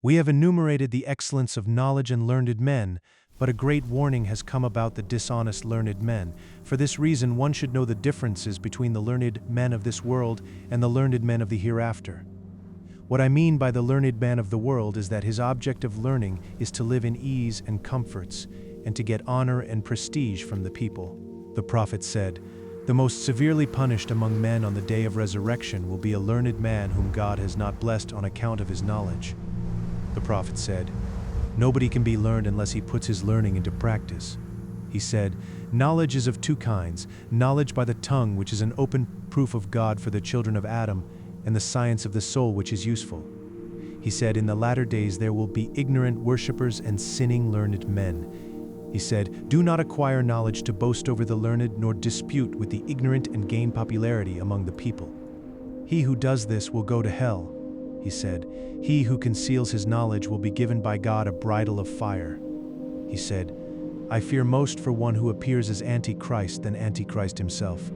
We have enumerated the excellence of knowledge and learned men, but a great warning has come about the dishonest learned men. For this reason, one should know the differences between the learned men of this world and the learned men of the hereafter. What I mean by the learned man of the world is that his object of learning is to live in ease and comforts, and to get honor and prestige from the people. The prophet said, "The most severely punished among men on the day of resurrection will be a learned man whom God has not blessed on account of his knowledge." The prophet said, "Nobody can be learned unless he puts his learning into practice." He said, "Knowledge is of two kinds, knowledge by the tongue, which is an open proof of God for the children of Adam, and the science of the soul, which is useful." He said, "In the latter days there will be ignorant worshippers and sinning learned men." He said, "Do not acquire knowledge to boast over the learned, nor dispute with the ignorant and gain popularity among the people. He who does this will go to hell." He said, "He who conceals his knowledge will be given by God a bridle of fire." He said, "I fear most for one who appears as Antichrist than Antichrist himself."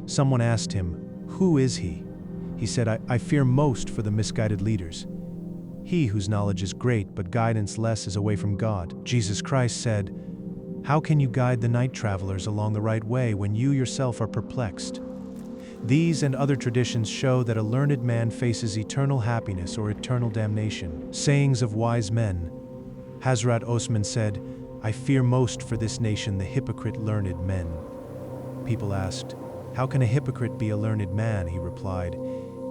Someone asked him, "Who is he?" He said, I fear most for the misguided leaders. He whose knowledge is great but guidance less is away from God." Jesus Christ said, "How can you guide the night travelers along the right way when you yourself are perplexed?" These and other traditions show that a learned man faces eternal happiness or eternal damnation. Sayings of wise men. Hazrat Osman said, "I fear most for this nation the hypocrite learned men." People asked, "How can a hypocrite be a learned man?" He replied,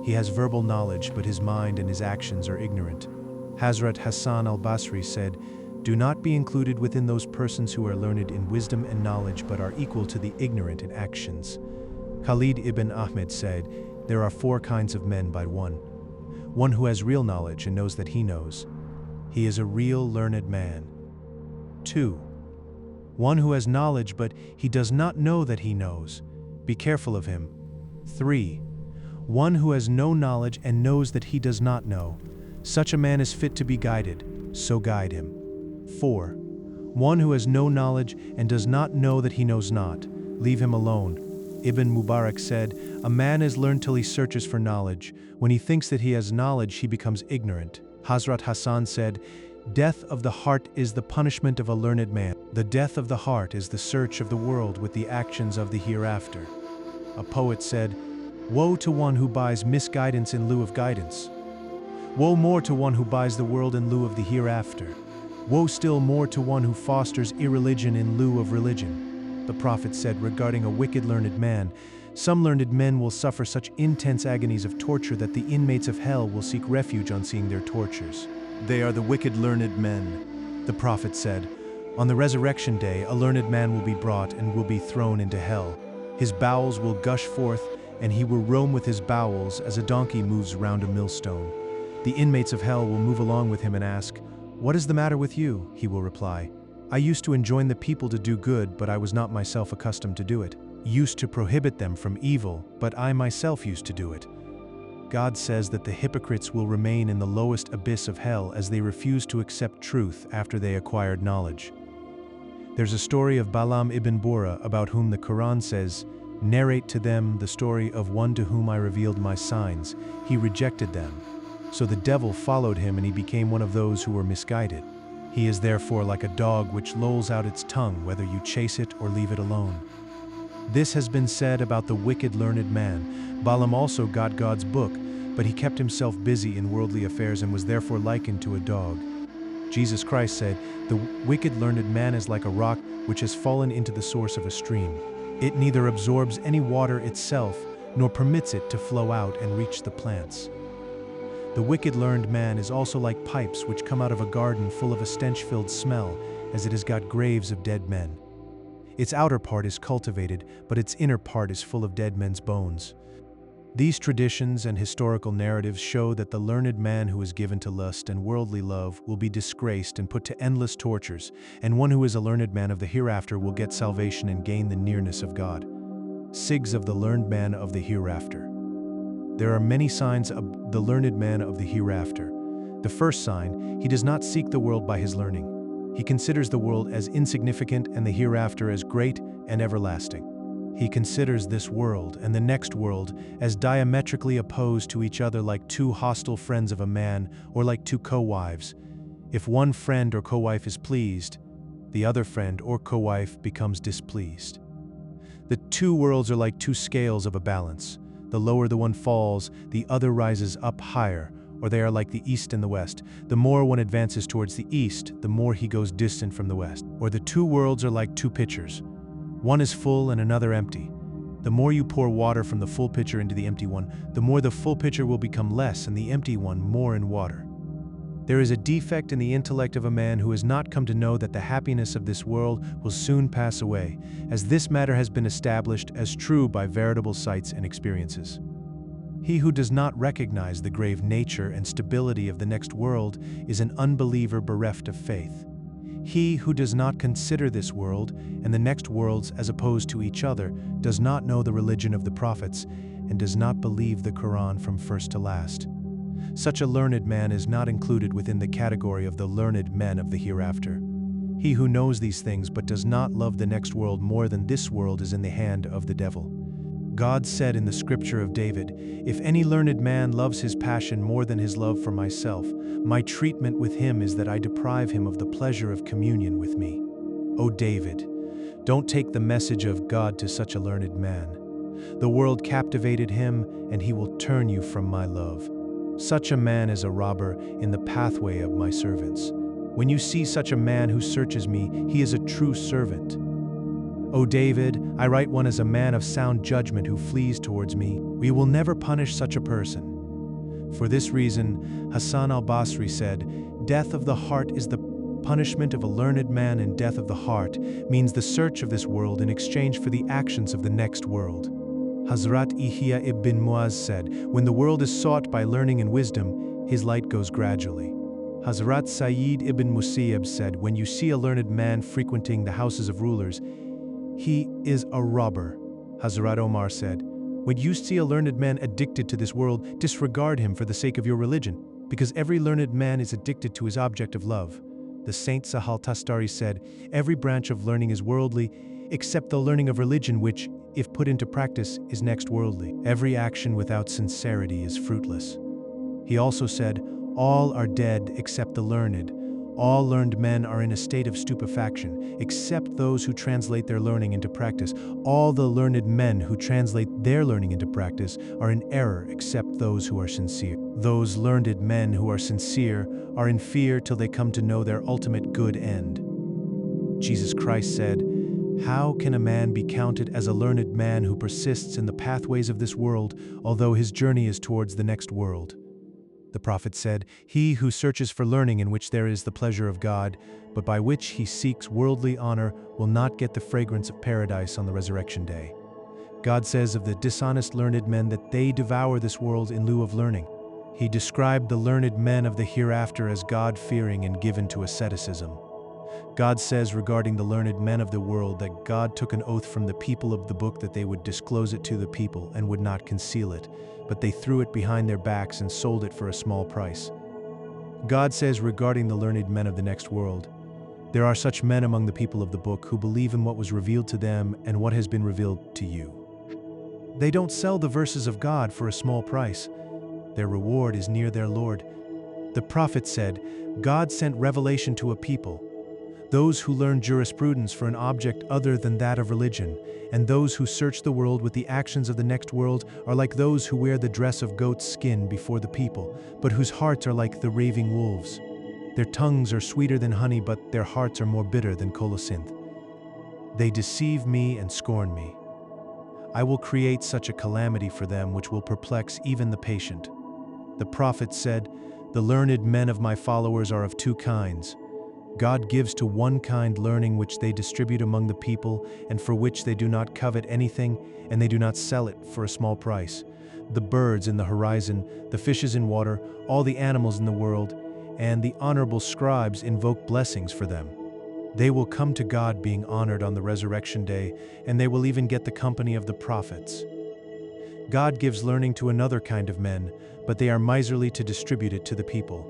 "He has verbal knowledge, but his mind and his actions are ignorant." Hazrat Hassan al-Basri said, "Do not be included within those persons who are learned in wisdom and knowledge but are equal to the ignorant in actions." Khalid ibn Ahmed said, "There are four kinds of men by one who has real knowledge and knows that he knows. He is a real learned man. 2. One who has knowledge but he does not know that he knows. Be careful of him. 3. One who has no knowledge and knows that he does not know. Such a man is fit to be guided, so guide him. 4. One who has no knowledge and does not know that he knows not. Leave him alone." Ibn Mubarak said, "A man is learned till he searches for knowledge. When he thinks that he has knowledge, he becomes ignorant." Hazrat Hassan said, "Death of the heart is the punishment of a learned man. The death of the heart is the search of the world with the actions of the hereafter." A poet said, "Woe to one who buys misguidance in lieu of guidance. Woe more to one who buys the world in lieu of the hereafter. Woe still more to one who fosters irreligion in lieu of religion." The prophet said regarding a wicked learned man, "Some learned men will suffer such intense agonies of torture that the inmates of hell will seek refuge on seeing their tortures. They are the wicked learned men." The prophet said, "On the resurrection day, a learned man will be brought and will be thrown into hell. His bowels will gush forth, and he will roam with his bowels as a donkey moves round a millstone. The inmates of hell will move along with him and ask, 'What is the matter with you?' He will reply, 'I used to enjoin the people to do good, but I was not myself accustomed to do it. Used to prohibit them from evil, but I myself used to do it.' God says that the hypocrites will remain in the lowest abyss of hell as they refuse to accept truth after they acquired knowledge. There's a story of Balaam ibn Bora about whom the Quran says, 'Narrate to them the story of one to whom I revealed my signs. He rejected them. So the devil followed him and he became one of those who were misguided. He is therefore like a dog which lolls out its tongue whether you chase it or leave it alone.' This has been said about the wicked learned man. Balaam also got God's book, but he kept himself busy in worldly affairs and was therefore likened to a dog. Jesus Christ said, 'The wicked learned man is like a rock which has fallen into the source of a stream. It neither absorbs any water itself, nor permits it to flow out and reach the plants. The wicked learned man is also like pipes which come out of a garden full of a stench-filled smell, as it has got graves of dead men. Its outer part is cultivated, but its inner part is full of dead men's bones." These traditions and historical narratives show that the learned man who is given to lust and worldly love will be disgraced and put to endless tortures, and one who is a learned man of the hereafter will get salvation and gain the nearness of God. Sigs of the learned man of the hereafter. There are many signs of the learned man of the hereafter. The first sign, he does not seek the world by his learning. He considers the world as insignificant and the hereafter as great and everlasting. He considers this world and the next world as diametrically opposed to each other, like two hostile friends of a man or like two co-wives. If one friend or co-wife is pleased, the other friend or co-wife becomes displeased. The two worlds are like two scales of a balance. The lower the one falls, the other rises up higher, or they are like the east and the west. The more one advances towards the east, the more he goes distant from the west. Or the two worlds are like two pitchers. One is full and another empty. The more you pour water from the full pitcher into the empty one, the more the full pitcher will become less and the empty one more in water. There is a defect in the intellect of a man who has not come to know that the happiness of this world will soon pass away, as this matter has been established as true by veritable sights and experiences. He who does not recognize the grave nature and stability of the next world is an unbeliever bereft of faith. He who does not consider this world and the next worlds as opposed to each other does not know the religion of the prophets and does not believe the Quran from first to last. Such a learned man is not included within the category of the learned men of the hereafter. He who knows these things but does not love the next world more than this world is in the hand of the devil. God said in the scripture of David, "If any learned man loves his passion more than his love for myself, my treatment with him is that I deprive him of the pleasure of communion with me." O David, don't take the message of God to such a learned man. The world captivated him, and he will turn you from my love. Such a man is a robber in the pathway of my servants. When you see such a man who searches me, he is a true servant. O David, I write one as a man of sound judgment who flees towards me. We will never punish such a person. For this reason, Hassan al-Basri said, "Death of the heart is the punishment of a learned man, and death of the heart means the search of this world in exchange for the actions of the next world." Hazrat Ihya ibn Muaz said, "When the world is sought by learning and wisdom, his light goes gradually." Hazrat Sayyid ibn Musayyib said, "When you see a learned man frequenting the houses of rulers, he is a robber." Hazrat Omar said, "When you see a learned man addicted to this world, disregard him for the sake of your religion, because every learned man is addicted to his object of love." The Saint Sahal Tastari said, "Every branch of learning is worldly, except the learning of religion, which, if put into practice, is next worldly. Every action without sincerity is fruitless." He also said, "All are dead except the learned. All learned men are in a state of stupefaction, except those who translate their learning into practice. All the learned men who translate their learning into practice are in error, except those who are sincere. Those learned men who are sincere are in fear till they come to know their ultimate good end." Jesus Christ said, "How can a man be counted as a learned man who persists in the pathways of this world, although his journey is towards the next world?" The Prophet said, "He who searches for learning in which there is the pleasure of God, but by which he seeks worldly honor, will not get the fragrance of paradise on the resurrection day." God says of the dishonest learned men that they devour this world in lieu of learning. He described the learned men of the hereafter as God-fearing and given to asceticism. God says regarding the learned men of the world that God took an oath from the people of the book that they would disclose it to the people and would not conceal it, but they threw it behind their backs and sold it for a small price. God says regarding the learned men of the next world, "There are such men among the people of the book who believe in what was revealed to them and what has been revealed to you. They don't sell the verses of God for a small price. Their reward is near their Lord." The Prophet said, "God sent revelation to a people, those who learn jurisprudence for an object other than that of religion, and those who search the world with the actions of the next world are like those who wear the dress of goat's skin before the people, but whose hearts are like the raving wolves. Their tongues are sweeter than honey, but their hearts are more bitter than colocynth. They deceive me and scorn me. I will create such a calamity for them which will perplex even the patient." The Prophet said, "The learned men of my followers are of two kinds. God gives to one kind learning which they distribute among the people and for which they do not covet anything, and they do not sell it for a small price. The birds in the horizon, the fishes in water, all the animals in the world, and the honorable scribes invoke blessings for them. They will come to God being honored on the resurrection day, and they will even get the company of the prophets. God gives learning to another kind of men, but they are miserly to distribute it to the people.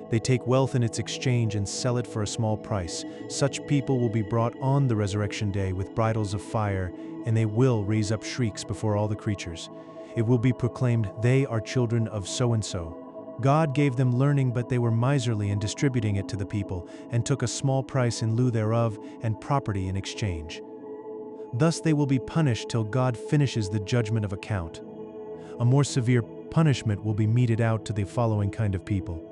They take wealth in its exchange and sell it for a small price. Such people will be brought on the resurrection day with bridles of fire, and they will raise up shrieks before all the creatures. It will be proclaimed, they are children of so-and-so. God gave them learning, but they were miserly in distributing it to the people, and took a small price in lieu thereof, and property in exchange. Thus they will be punished till God finishes the judgment of account. A more severe punishment will be meted out to the following kind of people.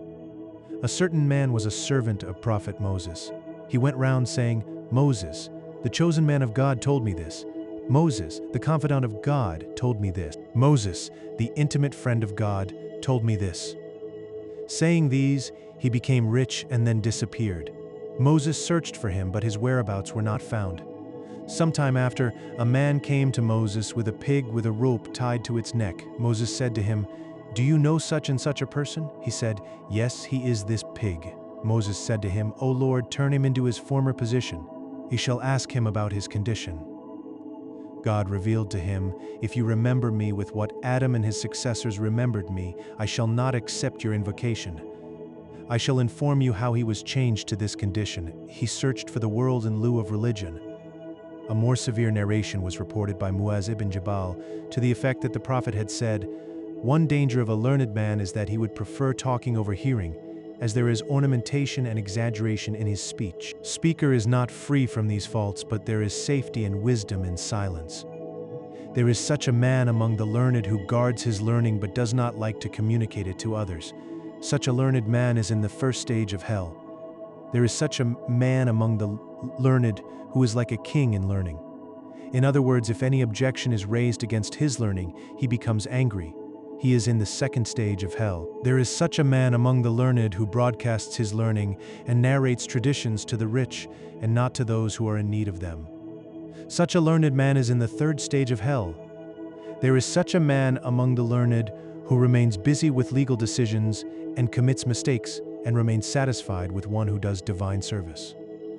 A certain man was a servant of prophet Moses. He went round saying, Moses, the chosen man of God, told me this. Moses, the confidant of God, told me this. Moses, the intimate friend of God, told me this. Saying these, he became rich and then disappeared. Moses searched for him, but his whereabouts were not found. Sometime after, a man came to Moses with a pig with a rope tied to its neck. Moses said to him, Do you know such and such a person? He said, Yes, he is this pig. Moses said to him, O Lord, turn him into his former position. He shall ask him about his condition. God revealed to him, If you remember me with what Adam and his successors remembered me, I shall not accept your invocation. I shall inform you how he was changed to this condition. He searched for the world in lieu of religion. A more severe narration was reported by Muaz ibn Jabal to the effect that the Prophet had said, One danger of a learned man is that he would prefer talking over hearing, as there is ornamentation and exaggeration in his speech. Speaker is not free from these faults, but there is safety and wisdom in silence. There is such a man among the learned who guards his learning but does not like to communicate it to others. Such a learned man is in the first stage of hell. There is such a man among the learned who is like a king in learning. In other words, if any objection is raised against his learning, he becomes angry. He is in the second stage of hell. There is such a man among the learned who broadcasts his learning and narrates traditions to the rich and not to those who are in need of them. Such a learned man is in the third stage of hell. There is such a man among the learned who remains busy with legal decisions and commits mistakes and remains satisfied with one who does divine service.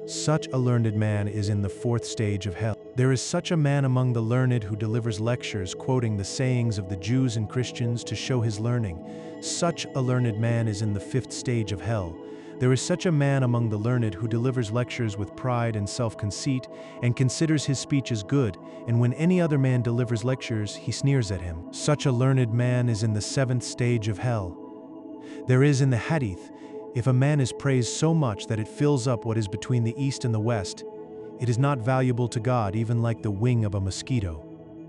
Such a learned man is in the fourth stage of hell. There is such a man among the learned who delivers lectures quoting the sayings of the Jews and Christians to show his learning. Such a learned man is in the fifth stage of hell. There is such a man among the learned who delivers lectures with pride and self-conceit and considers his speech as good, and when any other man delivers lectures, he sneers at him. Such a learned man is in the seventh stage of hell. There is in the Hadith, if a man is praised so much that it fills up what is between the east and the west, it is not valuable to God, even like the wing of a mosquito.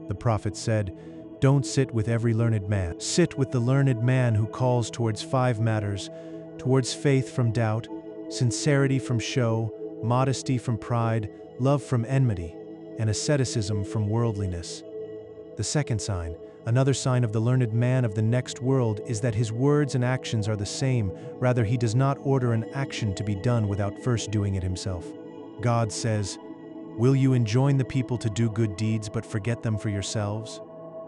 The Prophet said, Don't sit with every learned man. Sit with the learned man who calls towards 5 matters, towards faith from doubt, sincerity from show, modesty from pride, love from enmity, and asceticism from worldliness. The second sign, another sign of the learned man of the next world, is that his words and actions are the same. Rather, he does not order an action to be done without first doing it himself. God says, Will you enjoin the people to do good deeds but forget them for yourselves?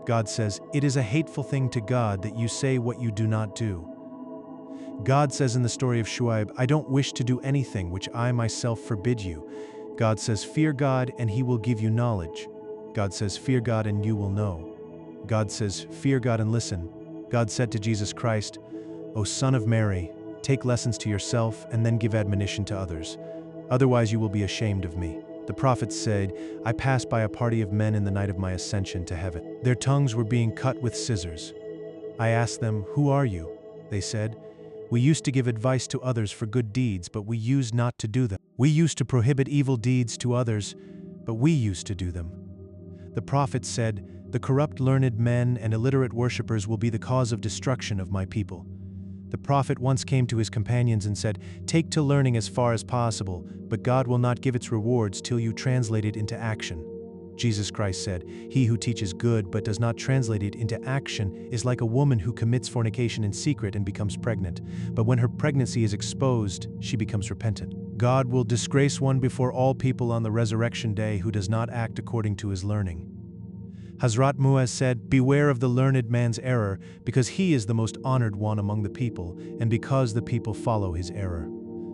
God says, It is a hateful thing to God that you say what you do not do. God says in the story of Shuaib, I don't wish to do anything which I myself forbid you. God says, Fear God and he will give you knowledge. God says, Fear God and you will know. God says, Fear God and listen. God said to Jesus Christ, O Son of Mary, take lessons to yourself and then give admonition to others. Otherwise you will be ashamed of me. The Prophet said, I passed by a party of men in the night of my ascension to heaven. Their tongues were being cut with scissors. I asked them, Who are you? They said, We used to give advice to others for good deeds, but we used not to do them. We used to prohibit evil deeds to others, but we used to do them. The Prophet said, The corrupt learned men and illiterate worshippers will be the cause of destruction of my people. The Prophet once came to his companions and said, Take to learning as far as possible, but God will not give its rewards till you translate it into action. Jesus Christ said, He who teaches good but does not translate it into action is like a woman who commits fornication in secret and becomes pregnant, but when her pregnancy is exposed, she becomes repentant. God will disgrace one before all people on the resurrection day who does not act according to his learning. Hazrat Muaz said, Beware of the learned man's error, because he is the most honored one among the people, and because the people follow his error.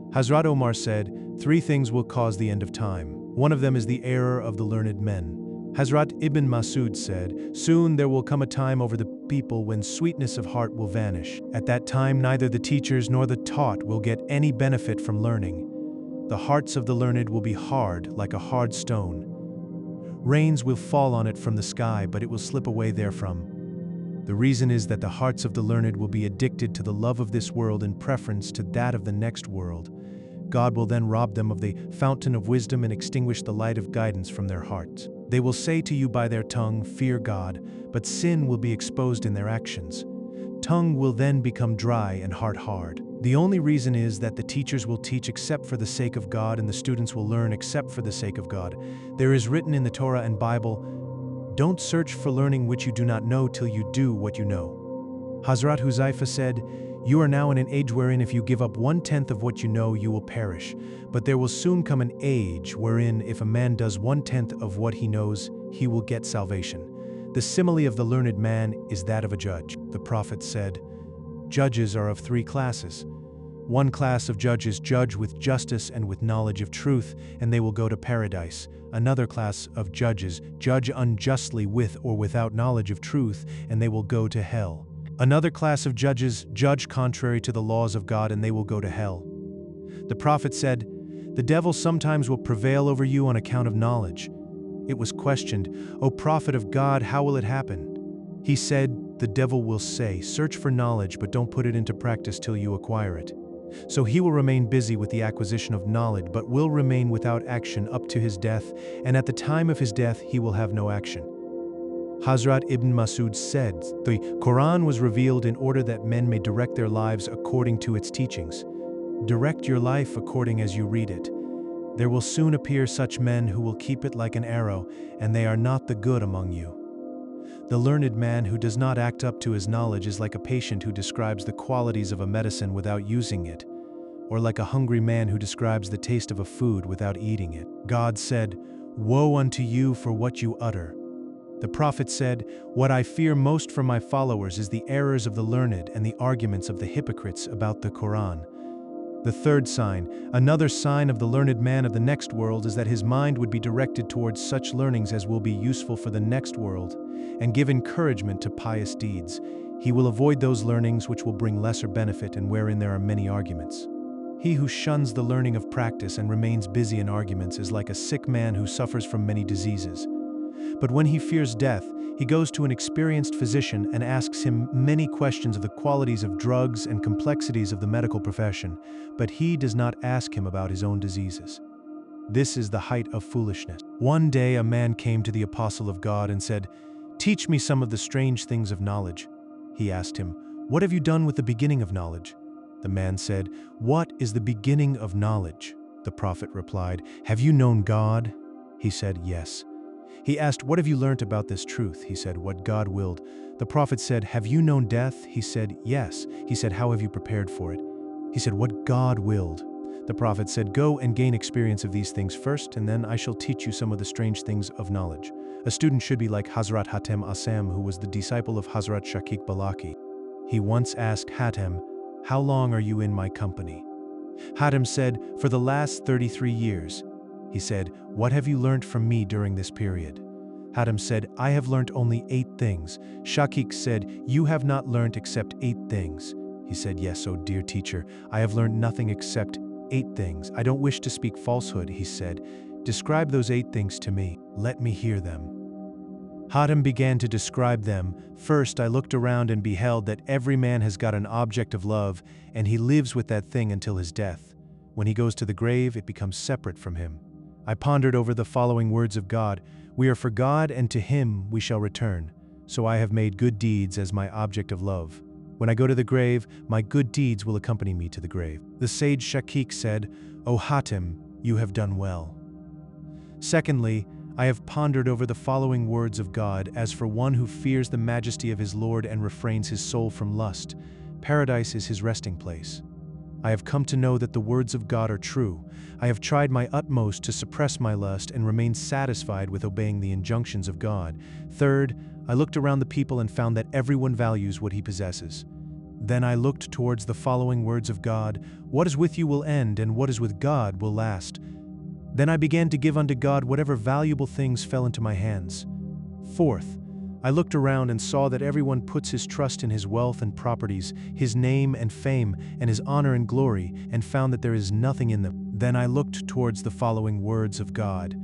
Hazrat Omar said, 3 things will cause the end of time. One of them is the error of the learned men. Hazrat Ibn Masud said, Soon there will come a time over the people when sweetness of heart will vanish. At that time neither the teachers nor the taught will get any benefit from learning. The hearts of the learned will be hard like a hard stone. Rains will fall on it from the sky, but it will slip away therefrom. The reason is that the hearts of the learned will be addicted to the love of this world in preference to that of the next world. God will then rob them of the fountain of wisdom and extinguish the light of guidance from their hearts. They will say to you by their tongue, "Fear God," but sin will be exposed in their actions. Tongue will then become dry and heart hard. The only reason is that the teachers will teach except for the sake of God, and the students will learn except for the sake of God. There is written in the Torah and Bible, "Don't search for learning which you do not know till you do what you know." Hazrat Huzaifa said, "You are now in an age wherein if you give up 1/10 of what you know, you will perish. But there will soon come an age wherein if a man does 1/10 of what he knows, he will get salvation. The simile of the learned man is that of a judge." The Prophet said, "Judges are of 3 classes. One class of judges judge with justice and with knowledge of truth, and they will go to paradise. Another class of judges judge unjustly with or without knowledge of truth, and they will go to hell. Another class of judges judge contrary to the laws of God, and they will go to hell." The Prophet said, "The devil sometimes will prevail over you on account of knowledge." It was questioned, "O Prophet of God, how will it happen?" He said, "The devil will say, 'Search for knowledge, but don't put it into practice till you acquire it.' So he will remain busy with the acquisition of knowledge, but will remain without action up to his death, and at the time of his death he will have no action." Hazrat Ibn Masud said, "The Quran was revealed in order that men may direct their lives according to its teachings. Direct your life according as you read it. There will soon appear such men who will keep it like an arrow, and they are not the good among you." The learned man who does not act up to his knowledge is like a patient who describes the qualities of a medicine without using it, or like a hungry man who describes the taste of a food without eating it. God said, "Woe unto you for what you utter." The Prophet said, "What I fear most from my followers is the errors of the learned and the arguments of the hypocrites about the Quran." The third sign, another sign of the learned man of the next world, is that his mind would be directed towards such learnings as will be useful for the next world and give encouragement to pious deeds. He will avoid those learnings which will bring lesser benefit and wherein there are many arguments. He who shuns the learning of practice and remains busy in arguments is like a sick man who suffers from many diseases. But when he fears death, he goes to an experienced physician and asks him many questions of the qualities of drugs and complexities of the medical profession, but he does not ask him about his own diseases. This is the height of foolishness. One day a man came to the apostle of God and said, "Teach me some of the strange things of knowledge." He asked him, "What have you done with the beginning of knowledge?" The man said, "What is the beginning of knowledge?" The Prophet replied, "Have you known God?" He said, "Yes." He asked, "What have you learnt about this truth?" He said, "What God willed." The Prophet said, "Have you known death?" He said, "Yes." He said, "How have you prepared for it?" He said, "What God willed." The Prophet said, "Go and gain experience of these things first, and then I shall teach you some of the strange things of knowledge." A student should be like Hazrat Hatem Asam, who was the disciple of Hazrat Shakik Balaki. He once asked Hatem, "How long are you in my company?" Hatem said, "For the last 33 years. He said, "What have you learnt from me during this period?" Hatem said, "I have learnt only 8 things. Shakik said, "You have not learnt except 8 things. He said, "Yes, O dear teacher, I have learnt nothing except 8 things. I don't wish to speak falsehood." He said, "Describe those 8 things to me. Let me hear them." Hatem began to describe them. "First, I looked around and beheld that every man has got an object of love, and he lives with that thing until his death. When he goes to the grave, it becomes separate from him. I pondered over the following words of God, 'We are for God, and to Him we shall return. So I have made good deeds as my object of love. When I go to the grave, my good deeds will accompany me to the grave.'" The sage Shakik said, "O Hatem, you have done well." Secondly, I have pondered over the following words of God, "As for one who fears the majesty of his Lord and refrains his soul from lust, paradise is his resting place." I have come to know that the words of God are true. I have tried my utmost to suppress my lust and remain satisfied with obeying the injunctions of God. Third, I looked around the people and found that everyone values what he possesses. Then I looked towards the following words of God, "What is with you will end, and what is with God will last." Then I began to give unto God whatever valuable things fell into my hands. Fourth, I looked around and saw that everyone puts his trust in his wealth and properties, his name and fame, and his honor and glory, and found that there is nothing in them. Then I looked towards the following words of God,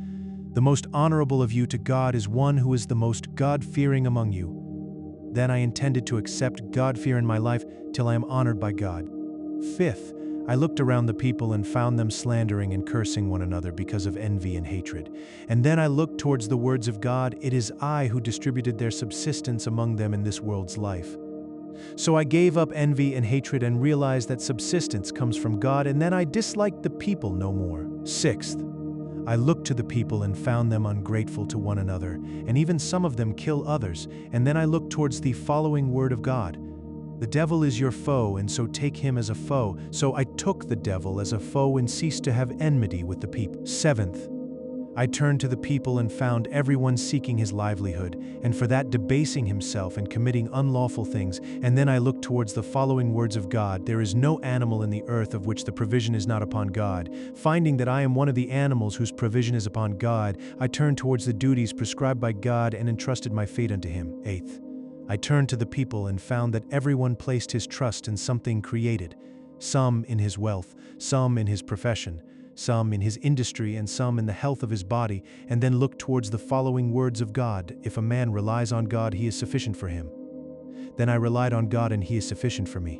The most honorable of you to God is one who is the most God-fearing among you. Then I intended to accept God-fear in my life till I am honored by God. Fifth, I looked around the people and found them slandering and cursing one another because of envy and hatred. And then I looked towards the words of God. It is I who distributed their subsistence among them in this world's life. So I gave up envy and hatred and realized that subsistence comes from God, and then I disliked the people no more. Sixth, I looked to the people and found them ungrateful to one another, and even some of them kill others, and then I looked towards the following word of God. The devil is your foe, and so take him as a foe. So I took the devil as a foe and ceased to have enmity with the people. Seventh, I turned to the people and found everyone seeking his livelihood, and for that debasing himself and committing unlawful things. And then I looked towards the following words of God. There is no animal in the earth of which the provision is not upon God. Finding that I am one of the animals whose provision is upon God, I turned towards the duties prescribed by God and entrusted my fate unto him. Eighth, I turned to the people and found that everyone placed his trust in something created, some in his wealth, some in his profession, some in his industry, and some in the health of his body, and then looked towards the following words of God. If a man relies on God, he is sufficient for him. Then I relied on God, and he is sufficient for me.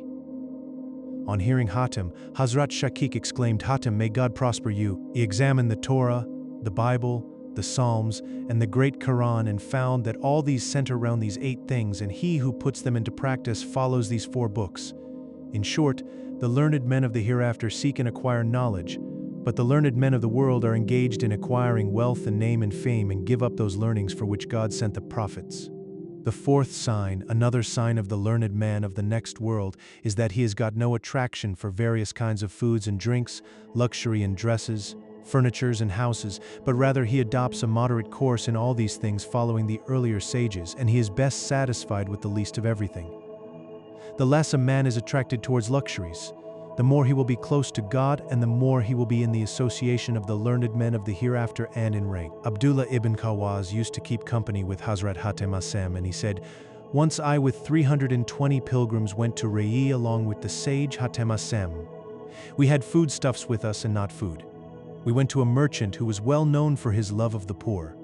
On hearing Hatim, Hazrat Shakik exclaimed, Hatim, may God prosper you. He examined the Torah, the Bible, the Psalms, and the great Quran, and found that all these center around these 8 things, and he who puts them into practice follows these 4 books. In short, the learned men of the hereafter seek and acquire knowledge, but the learned men of the world are engaged in acquiring wealth and name and fame and give up those learnings for which God sent the prophets. The 4th sign, another sign of the learned man of the next world, is that he has got no attraction for various kinds of foods and drinks, luxury and dresses, furnitures and houses, but rather he adopts a moderate course in all these things following the earlier sages, and he is best satisfied with the least of everything. The less a man is attracted towards luxuries, the more he will be close to God, and the more he will be in the association of the learned men of the hereafter and in rank. Abdullah ibn Khawaz used to keep company with Hazrat Hatim Asem, and he said, once I with 320 pilgrims went to Ra'i along with the sage Hatim Asem. We had foodstuffs with us and not food. We went to a merchant who was well known for his love of the poor.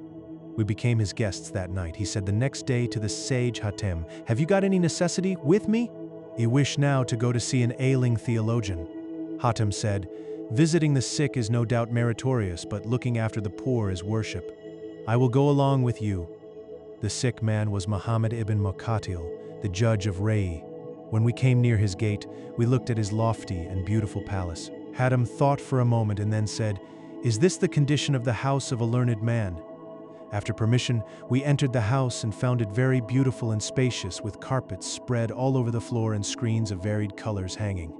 We became his guests that night. He said the next day to the sage Hatim, have you got any necessity with me? You wish now to go to see an ailing theologian. Hatim said, visiting the sick is no doubt meritorious, but looking after the poor is worship. I will go along with you. The sick man was Muhammad ibn Muqatil, the judge of Ra'i. When we came near his gate, we looked at his lofty and beautiful palace. Hatim thought for a moment and then said, is this the condition of the house of a learned man? After permission, we entered the house and found it very beautiful and spacious, with carpets spread all over the floor and screens of varied colors hanging.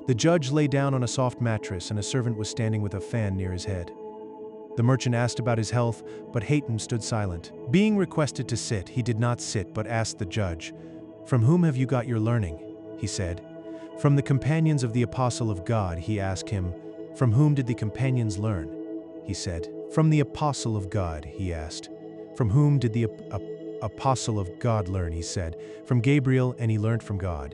The judge lay down on a soft mattress, and a servant was standing with a fan near his head. The merchant asked about his health, but Hatim stood silent. Being requested to sit, he did not sit, but asked the judge, from whom have you got your learning? He said, from the companions of the apostle of God. He asked him, from whom did the companions learn? He said, from the apostle of God. He asked, from whom did the apostle of God learn? He said, from Gabriel, and he learned from God.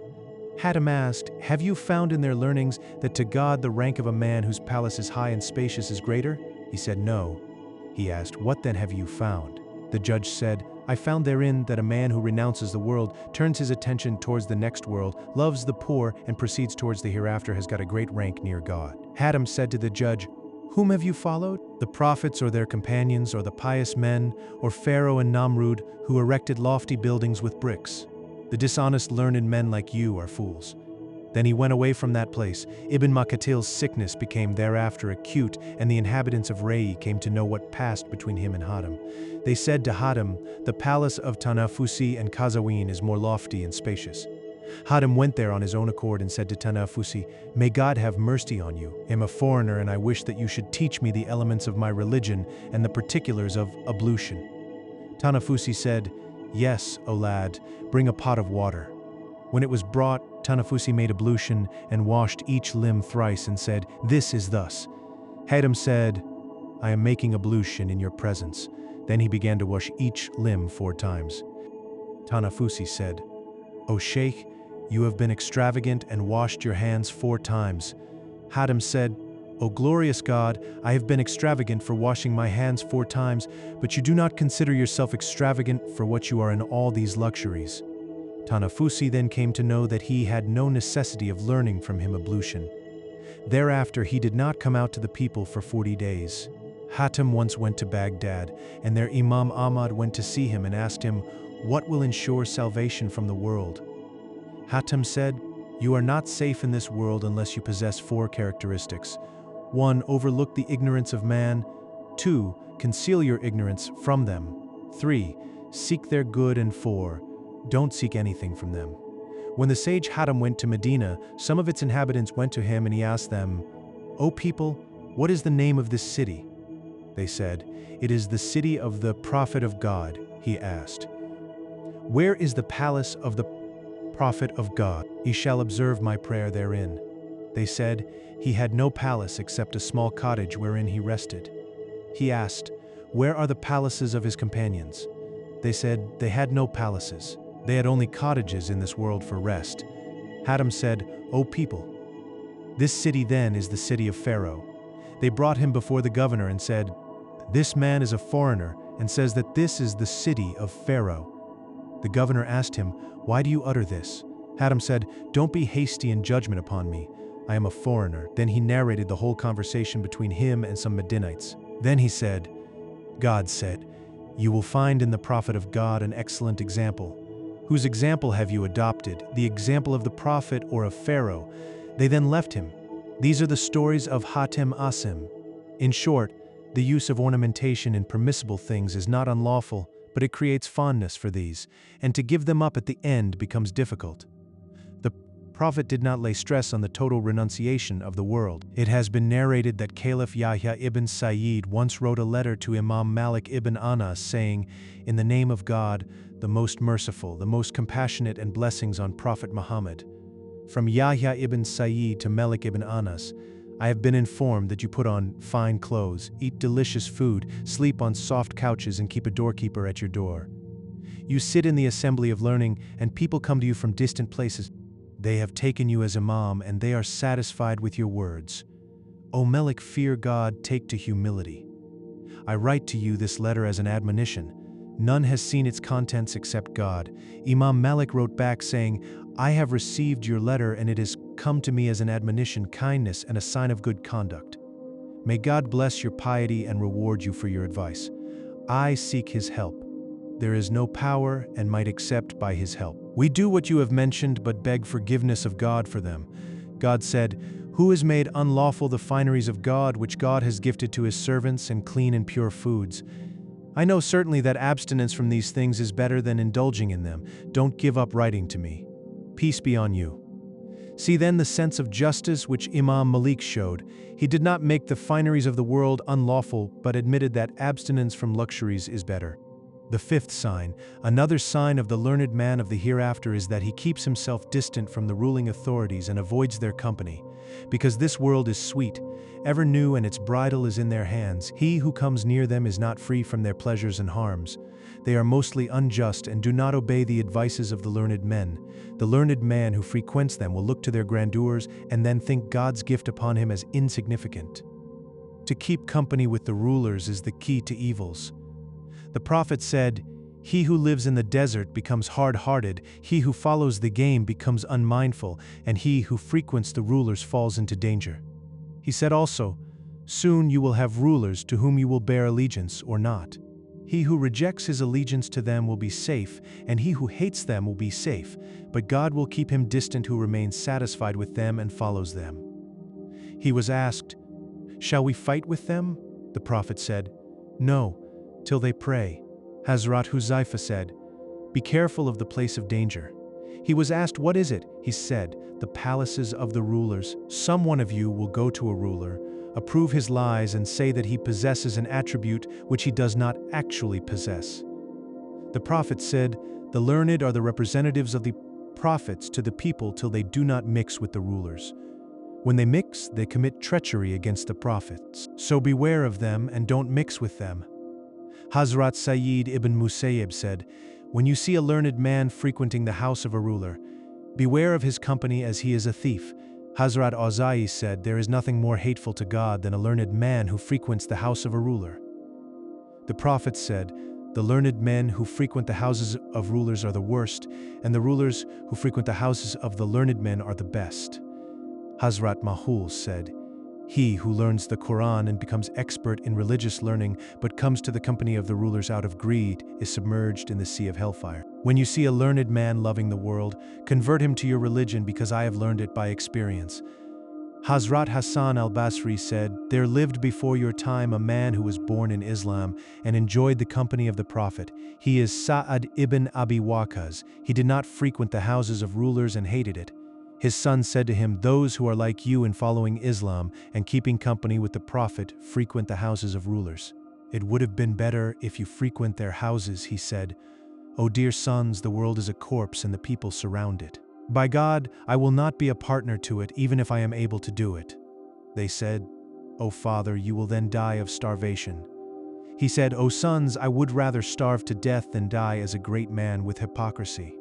Hatim asked, have you found in their learnings that to God the rank of a man whose palace is high and spacious is greater? He said, no. He asked, what then have you found? The judge said, I found therein that a man who renounces the world, turns his attention towards the next world, loves the poor, and proceeds towards the hereafter has got a great rank near God. Hatim said to the judge, whom have you followed? The prophets or their companions, or the pious men, or Pharaoh and Namrud, who erected lofty buildings with bricks? The dishonest learned men like you are fools. Then he went away from that place. Ibn Muqatil's sickness became thereafter acute, and the inhabitants of Ra'i came to know what passed between him and Hatim. They said to Hatim, the palace of Tanafusi and Qazawin is more lofty and spacious. Hatim went there on his own accord and said to Tanafusi, may God have mercy on you. I am a foreigner, and I wish that you should teach me the elements of my religion and the particulars of ablution. Tanafusi said, yes, O lad, bring a pot of water. When it was brought, Tanafusi made ablution and washed each limb thrice and said, this is thus. Hatim said, I am making ablution in your presence. Then he began to wash each limb 4 times. Tanafusi said, O Sheikh, you have been extravagant and washed your hands 4 times. Hatim said, "O glorious God, I have been extravagant for washing my hands 4 times, but you do not consider yourself extravagant for what you are in all these luxuries." Tanafusi then came to know that he had no necessity of learning from him ablution. Thereafter he did not come out to the people for 40 days. Hatim once went to Baghdad, and there Imam Ahmad went to see him and asked him, "What will ensure salvation from the world?" Hatim said, "You are not safe in this world unless you possess 4 characteristics. 1. Overlook the ignorance of man. 2. Conceal your ignorance from them. 3. Seek their good. And 4. Don't seek anything from them." When the sage Hatim went to Medina, some of its inhabitants went to him and he asked them, "O people, what is the name of this city?" They said, "It is the city of the Prophet of God." He asked, "Where is the palace of the Prophet of God? He shall observe my prayer therein." They said, "He had no palace except a small cottage wherein he rested." He asked, "Where are the palaces of his companions?" They said, "They had no palaces. They had only cottages in this world for rest." Hatim said, "O people, this city then is the city of Pharaoh." They brought him before the governor and said, "This man is a foreigner and says that this is the city of Pharaoh." The governor asked him, "Why do you utter this?" Hatim said, "Don't be hasty in judgment upon me. I am a foreigner." Then he narrated the whole conversation between him and some Medinites. Then he said, "God said, 'You will find in the Prophet of God an excellent example.' Whose example have you adopted, the example of the Prophet or of Pharaoh?" They then left him. These are the stories of Hatim Asim. In short, the use of ornamentation in permissible things is not unlawful, but it creates fondness for these, and to give them up at the end becomes difficult. The Prophet did not lay stress on the total renunciation of the world. It has been narrated that Caliph Yahya ibn Sayyid once wrote a letter to Imam Malik ibn Anas saying, "In the name of God, the most merciful, the most compassionate, and blessings on Prophet Muhammad. From Yahya ibn Sayyid to Malik ibn Anas, I have been informed that you put on fine clothes, eat delicious food, sleep on soft couches, and keep a doorkeeper at your door. You sit in the assembly of learning, and people come to you from distant places. They have taken you as Imam, and they are satisfied with your words. O Malik, fear God, take to humility. I write to you this letter as an admonition. None has seen its contents except God." Imam Malik wrote back saying, "I have received your letter and it has come to me as an admonition, kindness, and a sign of good conduct. May God bless your piety and reward you for your advice. I seek his help. There is no power and might except by his help. We do what you have mentioned, but beg forgiveness of God for them." God said, "Who has made unlawful the fineries of God which God has gifted to his servants, and clean and pure foods? I know certainly that abstinence from these things is better than indulging in them. Don't give up writing to me. Peace be on you." See then the sense of justice which Imam Malik showed. He did not make the fineries of the world unlawful, but admitted that abstinence from luxuries is better. The 5th sign, another sign of the learned man of the hereafter, is that he keeps himself distant from the ruling authorities and avoids their company. Because this world is sweet, ever new, and its bridle is in their hands, he who comes near them is not free from their pleasures and harms. They are mostly unjust and do not obey the advices of the learned men. The learned man who frequents them will look to their grandeurs and then think God's gift upon him as insignificant. To keep company with the rulers is the key to evils. The Prophet said, "He who lives in the desert becomes hard-hearted, he who follows the game becomes unmindful, and he who frequents the rulers falls into danger." He said also, "Soon you will have rulers to whom you will bear allegiance or not. He who rejects his allegiance to them will be safe, and he who hates them will be safe, but God will keep him distant who remains satisfied with them and follows them." He was asked, "Shall we fight with them?" The Prophet said, "No, till they pray." Hazrat Huzaifa said, "Be careful of the place of danger." He was asked, "What is it?" He said, "The palaces of the rulers. Some one of you will go to a ruler, approve his lies, and say that he possesses an attribute which he does not actually possess." The Prophet said, "The learned are the representatives of the prophets to the people till they do not mix with the rulers. When they mix, they commit treachery against the prophets. So beware of them and don't mix with them." Hazrat Sayyid ibn Musayyib said, "When you see a learned man frequenting the house of a ruler, beware of his company as he is a thief." Hazrat Awza'i said, "There is nothing more hateful to God than a learned man who frequents the house of a ruler." The Prophet said, "The learned men who frequent the houses of rulers are the worst, and the rulers who frequent the houses of the learned men are the best." Hazrat Mahul said, "He who learns the Quran and becomes expert in religious learning but comes to the company of the rulers out of greed is submerged in the sea of hellfire. When you see a learned man loving the world, convert him to your religion because I have learned it by experience." Hazrat Hassan al-Basri said, "There lived before your time a man who was born in Islam and enjoyed the company of the Prophet. He is Sa'ad ibn Abi Waqqas. He did not frequent the houses of rulers and hated it. His son said to him, 'Those who are like you in following Islam and keeping company with the Prophet frequent the houses of rulers. It would have been better if you frequent their houses,' he said. 'O dear sons, the world is a corpse and the people surround it. By God, I will not be a partner to it even if I am able to do it.' They said, 'O father, you will then die of starvation.' He said, 'O sons, I would rather starve to death than die as a great man with hypocrisy.'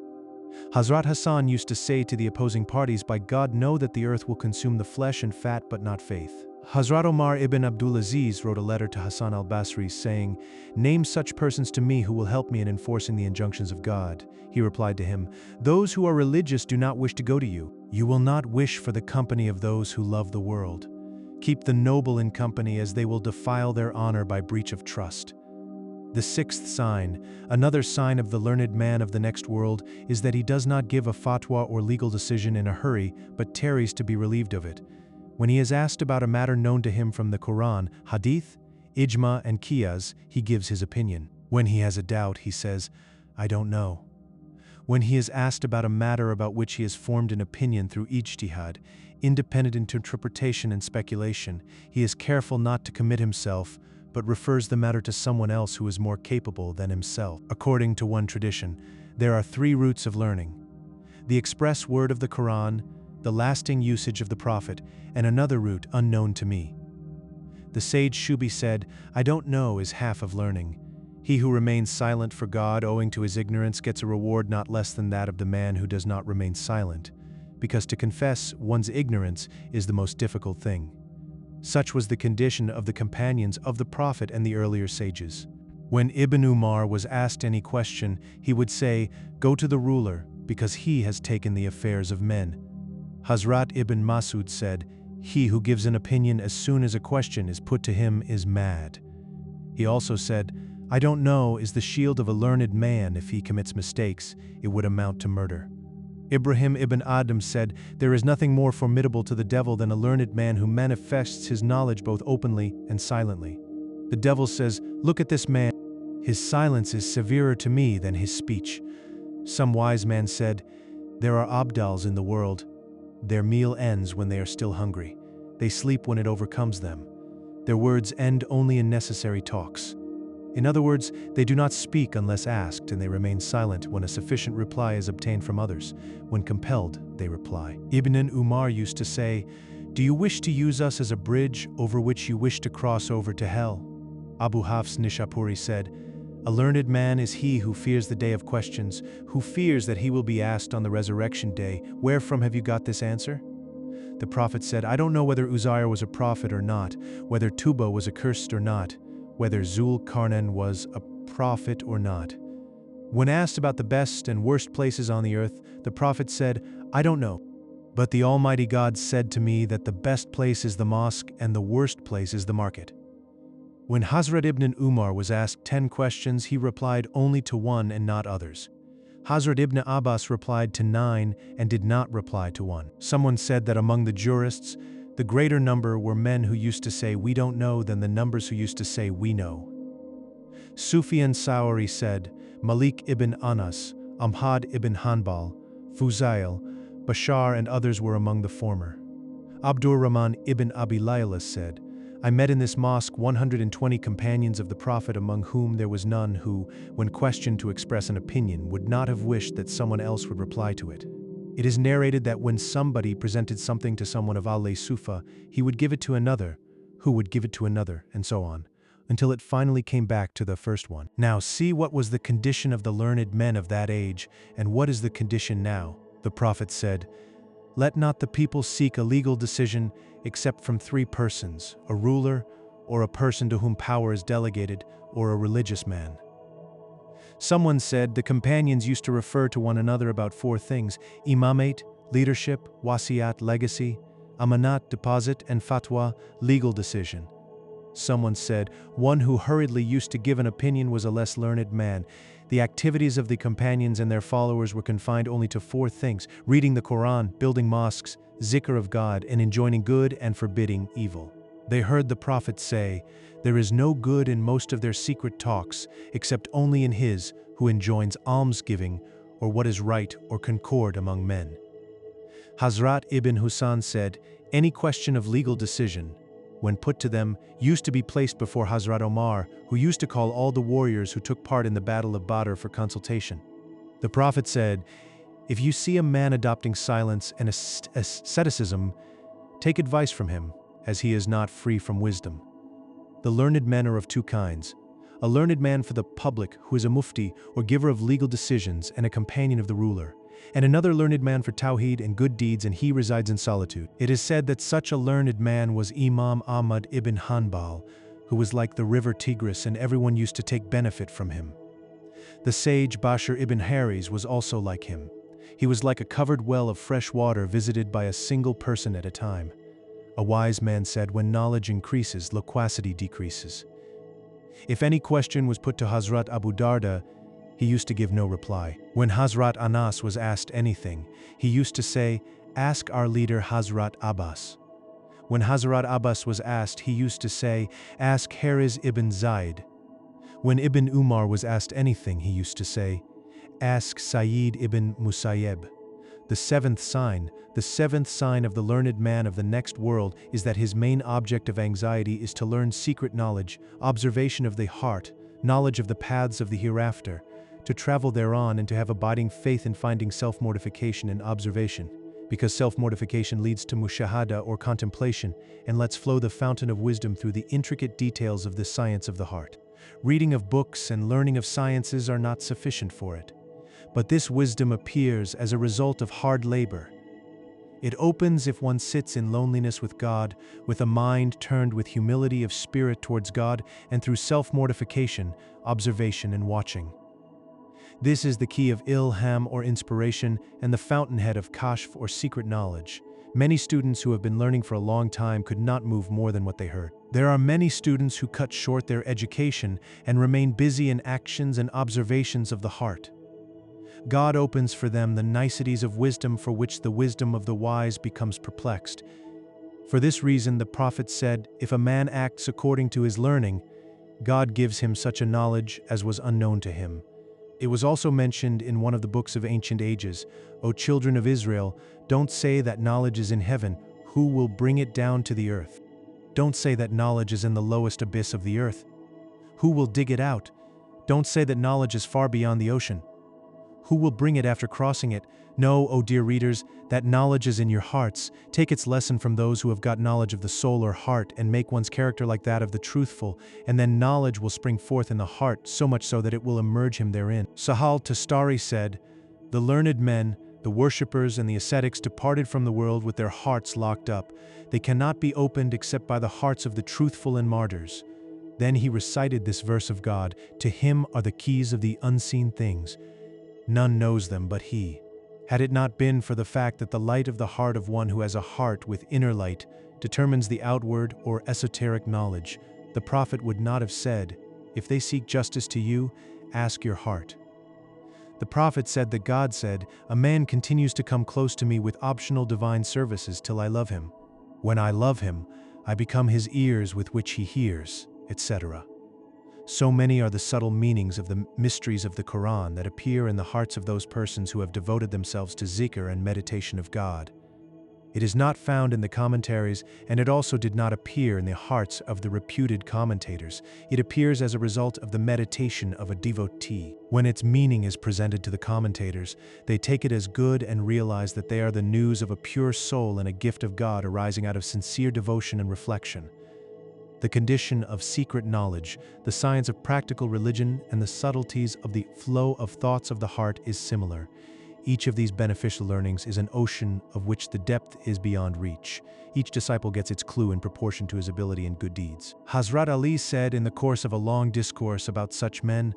Hazrat Hassan used to say to the opposing parties, 'By God, know that the earth will consume the flesh and fat but not faith.' Hazrat Omar ibn Abdulaziz wrote a letter to Hassan al-Basri saying, 'Name such persons to me who will help me in enforcing the injunctions of God.' He replied to him, 'Those who are religious do not wish to go to you. You will not wish for the company of those who love the world. Keep the noble in company, as they will defile their honor by breach of trust.' The sixth sign, another sign of the learned man of the next world, is that he does not give a fatwa or legal decision in a hurry, but tarries to be relieved of it. When he is asked about a matter known to him from the Quran, Hadith, Ijma, and Qiyas, he gives his opinion. When he has a doubt, he says, 'I don't know.' When he is asked about a matter about which he has formed an opinion through ijtihad, independent interpretation and speculation, he is careful not to commit himself, but refers the matter to someone else who is more capable than himself. According to one tradition, there are three routes of learning: the express word of the Quran, the lasting usage of the Prophet, and another route unknown to me. The sage Shubi said, 'I don't know is half of learning. He who remains silent for God owing to his ignorance gets a reward not less than that of the man who does not remain silent, because to confess one's ignorance is the most difficult thing.' Such was the condition of the companions of the Prophet and the earlier sages. When Ibn Umar was asked any question, he would say, 'Go to the ruler, because he has taken the affairs of men.' Hazrat Ibn Masud said, 'He who gives an opinion as soon as a question is put to him is mad.' He also said, 'I don't know is the shield of a learned man. If he commits mistakes, it would amount to murder.' Ibrahim ibn Adam said, 'There is nothing more formidable to the devil than a learned man who manifests his knowledge both openly and silently. The devil says, "Look at this man. His silence is severer to me than his speech." Some wise man said, 'There are Abdals in the world. Their meal ends when they are still hungry. They sleep when it overcomes them. Their words end only in necessary talks. In other words, they do not speak unless asked, and they remain silent when a sufficient reply is obtained from others. When compelled, they reply.' Ibn Umar used to say, 'Do you wish to use us as a bridge over which you wish to cross over to hell?' Abu Hafs Nishapuri said, 'A learned man is he who fears the day of questions, who fears that he will be asked on the resurrection day, "Wherefrom have you got this answer?" The Prophet said, 'I don't know whether Uzair was a prophet or not, whether Tuba was accursed or not, whether Zul-Qarnain was a prophet or not.' When asked about the best and worst places on the earth, the Prophet said, 'I don't know. But the Almighty God said to me that the best place is the mosque and the worst place is the market.' When Hazrat Ibn Umar was asked 10 questions, he replied only to one and not others. Hazrat Ibn Abbas replied to 9 and did not reply to one. Someone said that among the jurists, the greater number were men who used to say, 'We don't know,' than the numbers who used to say, 'We know.' Sufyan Sawri said, 'Malik ibn Anas, Ahmad ibn Hanbal, Fuzail, Bashar and others were among the former. Abdur Rahman ibn Abi Layla said, 'I met in this mosque 120 companions of the Prophet, among whom there was none who, when questioned to express an opinion, would not have wished that someone else would reply to it. It is narrated that when somebody presented something to someone of al-Sufa, he would give it to another, who would give it to another, and so on, until it finally came back to the first one. Now see what was the condition of the learned men of that age, and what is the condition now.' The Prophet said, Let not the people seek a legal decision except from three persons, a ruler, or a person to whom power is delegated, or a religious man. Someone said the companions used to refer to one another about four things: imamate, leadership; wasiyat, legacy; amanat, deposit; and fatwa, legal decision. Someone said one who hurriedly used to give an opinion was a less learned man. The activities of the companions and their followers were confined only to four things: reading the Quran, building mosques, zikr of God, and enjoining good and forbidding evil. They heard the Prophet say, "There is no good in most of their secret talks, except only in his who enjoins almsgiving, or what is right or concord among men." Hazrat Ibn Husayn said, any question of legal decision, when put to them, used to be placed before Hazrat Omar, who used to call all the warriors who took part in the Battle of Badr for consultation. The Prophet said, "If you see a man adopting silence and asceticism, take advice from him, as he is not free from wisdom." The learned men are of two kinds: a learned man for the public, who is a mufti, or giver of legal decisions, and a companion of the ruler; and another learned man for tawheed and good deeds, and he resides in solitude. It is said that such a learned man was Imam Ahmad ibn Hanbal, who was like the river Tigris, and everyone used to take benefit from him. The sage Bashir ibn Haris was also like him. He was like a covered well of fresh water visited by a single person at a time. A wise man said, when knowledge increases, loquacity decreases. If any question was put to Hazrat Abu Darda, he used to give no reply. When Hazrat Anas was asked anything, he used to say, "Ask our leader Hazrat Abbas." When Hazrat Abbas was asked, he used to say, "Ask Hariz ibn Zaid." When Ibn Umar was asked anything, he used to say, "Ask Sayyid ibn Musayyib." The seventh sign of the learned man of the next world is that his main object of anxiety is to learn secret knowledge, observation of the heart, knowledge of the paths of the hereafter, to travel thereon and to have abiding faith in finding self-mortification and observation, because self-mortification leads to mushahada or contemplation and lets flow the fountain of wisdom through the intricate details of the science of the heart. Reading of books and learning of sciences are not sufficient for it. But this wisdom appears as a result of hard labor. It opens if one sits in loneliness with God, with a mind turned with humility of spirit towards God, and through self-mortification, observation, and watching. This is the key of ilham or inspiration and the fountainhead of kashf or secret knowledge. Many students who have been learning for a long time could not move more than what they heard. There are many students who cut short their education and remain busy in actions and observations of the heart. God opens for them the niceties of wisdom for which the wisdom of the wise becomes perplexed. For this reason the Prophet said, if a man acts according to his learning, God gives him such a knowledge as was unknown to him. It was also mentioned in one of the books of ancient ages, "O children of Israel, don't say that knowledge is in heaven, who will bring it down to the earth? Don't say that knowledge is in the lowest abyss of the earth. Who will dig it out? Don't say that knowledge is far beyond the ocean. Who will bring it after crossing it? No, O dear readers, that knowledge is in your hearts. Take its lesson from those who have got knowledge of the soul or heart and make one's character like that of the truthful, and then knowledge will spring forth in the heart, so much so that it will immerse him therein." Sahal Tustari said, "The learned men, the worshippers and the ascetics departed from the world with their hearts locked up. They cannot be opened except by the hearts of the truthful and martyrs." Then he recited this verse of God, "To him are the keys of the unseen things. None knows them but he." Had it not been for the fact that the light of the heart of one who has a heart with inner light determines the outward or esoteric knowledge, the Prophet would not have said, "If they seek justice to you, ask your heart." The Prophet said that God said, "A man continues to come close to me with optional divine services till I love him. When I love him, I become his ears with which he hears," etc. So many are the subtle meanings of the mysteries of the Quran that appear in the hearts of those persons who have devoted themselves to zikr and meditation of God. It is not found in the commentaries, and it also did not appear in the hearts of the reputed commentators. It appears as a result of the meditation of a devotee. When its meaning is presented to the commentators, they take it as good and realize that they are the news of a pure soul and a gift of God arising out of sincere devotion and reflection. The condition of secret knowledge, the science of practical religion, and the subtleties of the flow of thoughts of the heart is similar. Each of these beneficial learnings is an ocean of which the depth is beyond reach. Each disciple gets its clue in proportion to his ability and good deeds. Hazrat Ali said in the course of a long discourse about such men,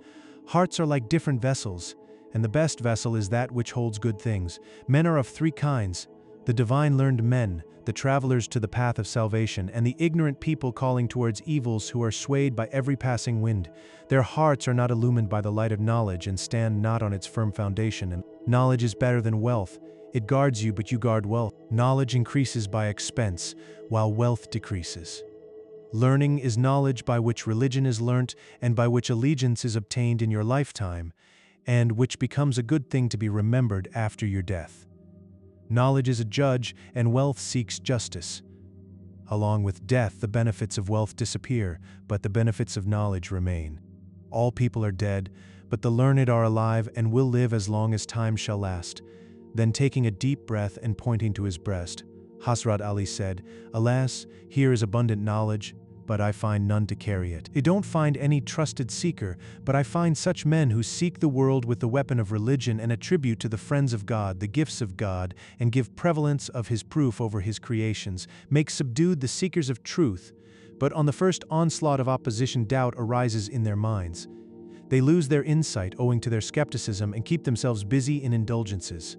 "Hearts are like different vessels, and the best vessel is that which holds good things. Men are of three kinds: the divine learned men, the travelers to the path of salvation, and the ignorant people calling towards evils who are swayed by every passing wind. Their hearts are not illumined by the light of knowledge and stand not on its firm foundation. And knowledge is better than wealth. It guards you, but you guard wealth. Knowledge increases by expense, while wealth decreases. Learning is knowledge by which religion is learnt and by which allegiance is obtained in your lifetime, and which becomes a good thing to be remembered after your death. Knowledge is a judge, and wealth seeks justice. Along with death, the benefits of wealth disappear, but the benefits of knowledge remain. All people are dead, but the learned are alive and will live as long as time shall last." Then taking a deep breath and pointing to his breast, Hazrat Ali said, "Alas, here is abundant knowledge, but I find none to carry it. I don't find any trusted seeker, but I find such men who seek the world with the weapon of religion and attribute to the friends of God the gifts of God and give prevalence of his proof over his creations, make subdued the seekers of truth, but on the first onslaught of opposition doubt arises in their minds. They lose their insight owing to their skepticism and keep themselves busy in indulgences.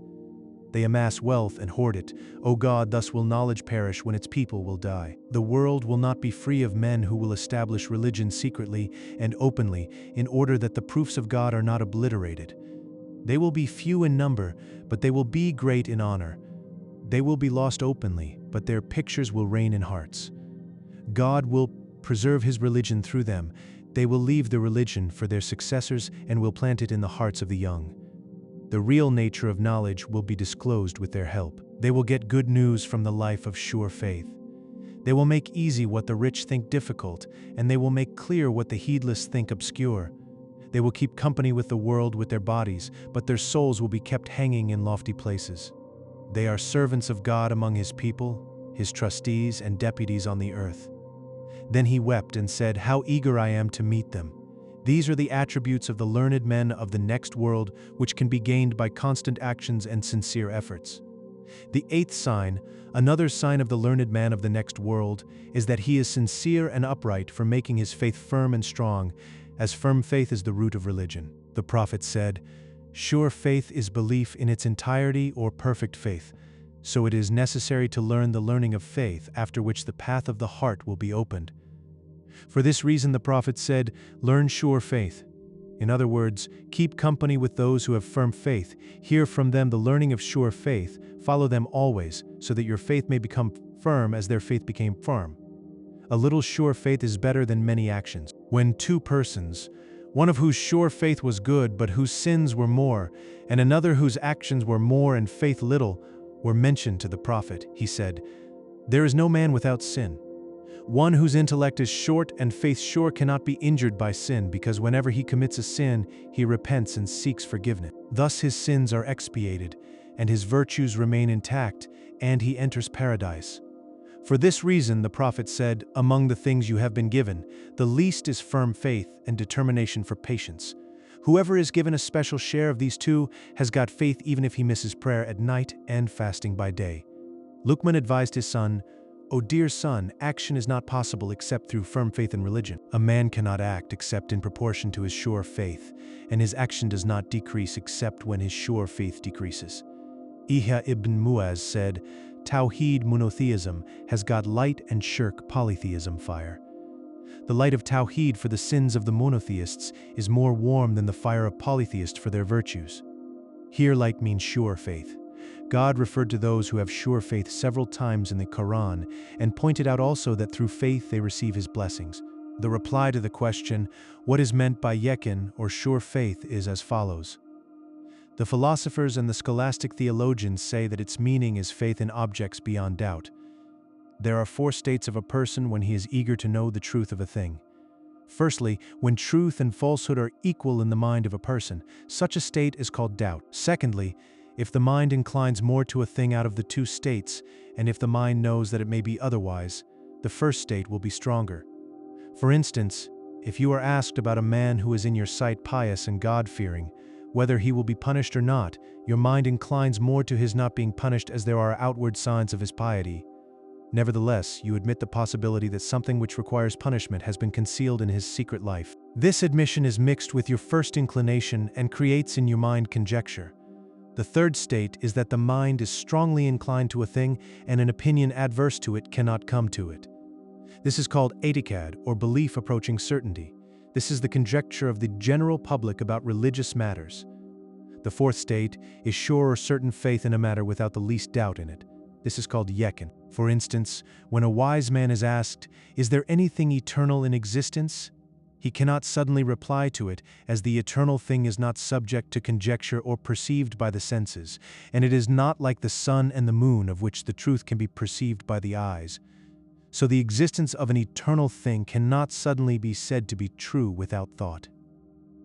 They amass wealth and hoard it. O God, thus will knowledge perish when its people will die. The world will not be free of men who will establish religion secretly and openly in order that the proofs of God are not obliterated. They will be few in number, but they will be great in honor. They will be lost openly, but their pictures will reign in hearts. God will preserve his religion through them. They will leave the religion for their successors and will plant it in the hearts of the young. The real nature of knowledge will be disclosed with their help. They will get good news from the life of sure faith. They will make easy what the rich think difficult, and they will make clear what the heedless think obscure. They will keep company with the world with their bodies, but their souls will be kept hanging in lofty places. They are servants of God among his people, his trustees and deputies on the earth." Then he wept and said, "How eager I am to meet them." These are the attributes of the learned men of the next world, which can be gained by constant actions and sincere efforts. The eighth sign, another sign of the learned man of the next world, is that he is sincere and upright for making his faith firm and strong, as firm faith is the root of religion. The Prophet said, "Sure faith is belief in its entirety or perfect faith, so it is necessary to learn the learning of faith, after which the path of the heart will be opened." For this reason the Prophet said, "Learn sure faith." In other words, keep company with those who have firm faith, hear from them the learning of sure faith, follow them always, so that your faith may become firm as their faith became firm. A little sure faith is better than many actions. When two persons, one of whose sure faith was good but whose sins were more, and another whose actions were more and faith little, were mentioned to the Prophet, he said, "There is no man without sin. One whose intellect is short and faith sure cannot be injured by sin, because whenever he commits a sin, he repents and seeks forgiveness. Thus his sins are expiated, and his virtues remain intact, and he enters paradise." For this reason, the Prophet said, "Among the things you have been given, the least is firm faith and determination for patience. Whoever is given a special share of these two has got faith even if he misses prayer at night and fasting by day." Luqman advised his son, "O dear son, action is not possible except through firm faith in religion. A man cannot act except in proportion to his sure faith, and his action does not decrease except when his sure faith decreases." Ihya ibn Muaz said, "Tawheed monotheism has got light and shirk polytheism fire." The light of Tawheed for the sins of the monotheists is more warm than the fire of polytheists for their virtues. Here light means sure faith. God referred to those who have sure faith several times in the Quran and pointed out also that through faith they receive his blessings. The reply to the question, what is meant by yakin or sure faith, is as follows. The philosophers and the scholastic theologians say that its meaning is faith in objects beyond doubt. There are four states of a person when he is eager to know the truth of a thing. Firstly, when truth and falsehood are equal in the mind of a person, such a state is called doubt. Secondly, if the mind inclines more to a thing out of the two states, and if the mind knows that it may be otherwise, the first state will be stronger. For instance, if you are asked about a man who is in your sight pious and God-fearing, Whether he will be punished or not, your mind inclines more to his not being punished as there are outward signs of his piety. Nevertheless, you admit the possibility that something which requires punishment has been concealed in his secret life. This admission is mixed with your first inclination and creates in your mind conjecture. The third state is that the mind is strongly inclined to a thing and an opinion adverse to it cannot come to it. This is called i'tiqad, or belief approaching certainty. This is the conjecture of the general public about religious matters. The fourth state is sure or certain faith in a matter without the least doubt in it. This is called yakin. For instance, when a wise man is asked, "Is there anything eternal in existence?" he cannot suddenly reply to it, as the eternal thing is not subject to conjecture or perceived by the senses, and it is not like the sun and the moon of which the truth can be perceived by the eyes. So the existence of an eternal thing cannot suddenly be said to be true without thought.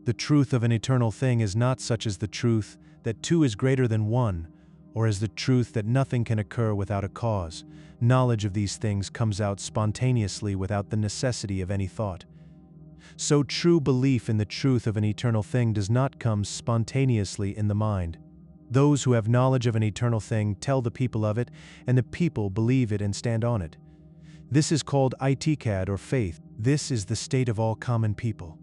The truth of an eternal thing is not such as the truth that two is greater than one, or as the truth that nothing can occur without a cause. Knowledge of these things comes out spontaneously without the necessity of any thought. So true belief in the truth of an eternal thing does not come spontaneously in the mind. Those who have knowledge of an eternal thing tell the people of it, and the people believe it and stand on it. This is called i'tiqad, or faith. This is the state of all common people.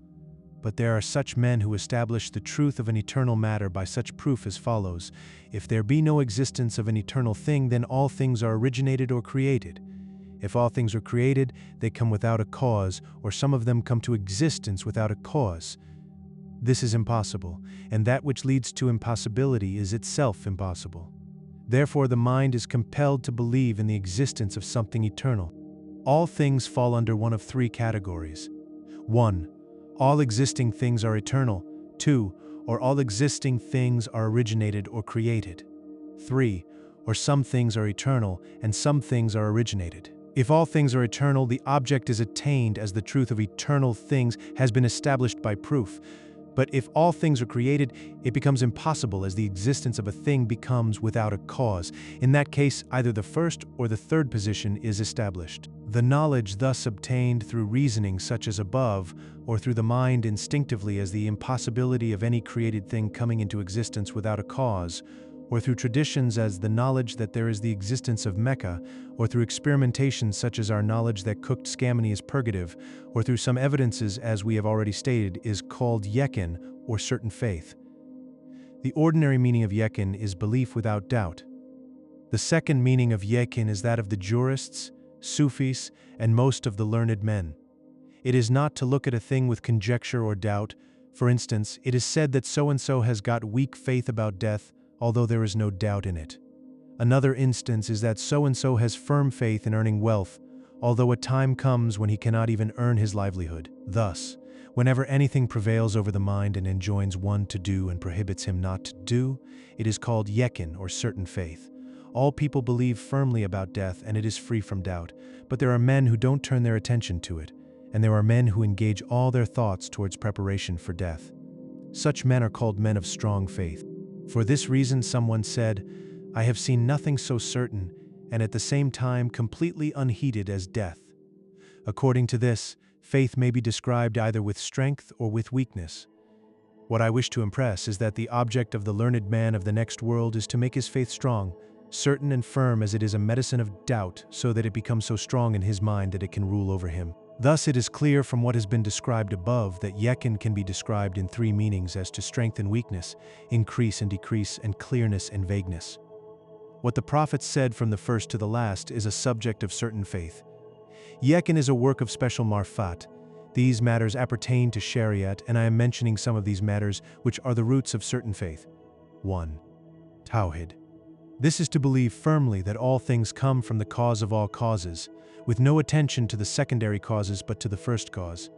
But there are such men who establish the truth of an eternal matter by such proof as follows: if there be no existence of an eternal thing, then all things are originated or created. If all things are created, they come without a cause, or some of them come to existence without a cause. This is impossible, and that which leads to impossibility is itself impossible. Therefore, the mind is compelled to believe in the existence of something eternal. All things fall under one of three categories. 1. All existing things are eternal. 2. Or all existing things are originated or created. 3. Or some things are eternal, and some things are originated. If all things are eternal, the object is attained as the truth of eternal things has been established by proof. But if all things are created, it becomes impossible, as the existence of a thing becomes without a cause. In that case, either the first or the third position is established. The knowledge thus obtained through reasoning such as above, or through the mind instinctively as the impossibility of any created thing coming into existence without a cause, or through traditions as the knowledge that there is the existence of Mecca, or through experimentation such as our knowledge that cooked scamony is purgative, or through some evidences as we have already stated, is called yakin, or certain faith. The ordinary meaning of yakin is belief without doubt. The second meaning of yakin is that of the jurists, Sufis, and most of the learned men. It is not to look at a thing with conjecture or doubt. For instance, it is said that so-and-so has got weak faith about death, although there is no doubt in it. Another instance is that so-and-so has firm faith in earning wealth, although a time comes when he cannot even earn his livelihood. Thus, whenever anything prevails over the mind and enjoins one to do and prohibits him not to do, it is called yakin, or certain faith. All people believe firmly about death, and it is free from doubt, but there are men who don't turn their attention to it, and there are men who engage all their thoughts towards preparation for death. Such men are called men of strong faith. For this reason someone said, "I have seen nothing so certain, and at the same time completely unheeded as death." According to this, faith may be described either with strength or with weakness. What I wish to impress is that the object of the learned man of the next world is to make his faith strong, certain and firm as it is a medicine of doubt, so that it becomes so strong in his mind that it can rule over him. Thus it is clear from what has been described above that yakin can be described in three meanings as to strength and weakness, increase and decrease, and clearness and vagueness. What the prophets said from the first to the last is a subject of certain faith. Yakin is a work of special marfat. These matters appertain to Shariat, and I am mentioning some of these matters which are the roots of certain faith. 1. Tawhid. This is to believe firmly that all things come from the cause of all causes, with no attention to the secondary causes but to the first cause.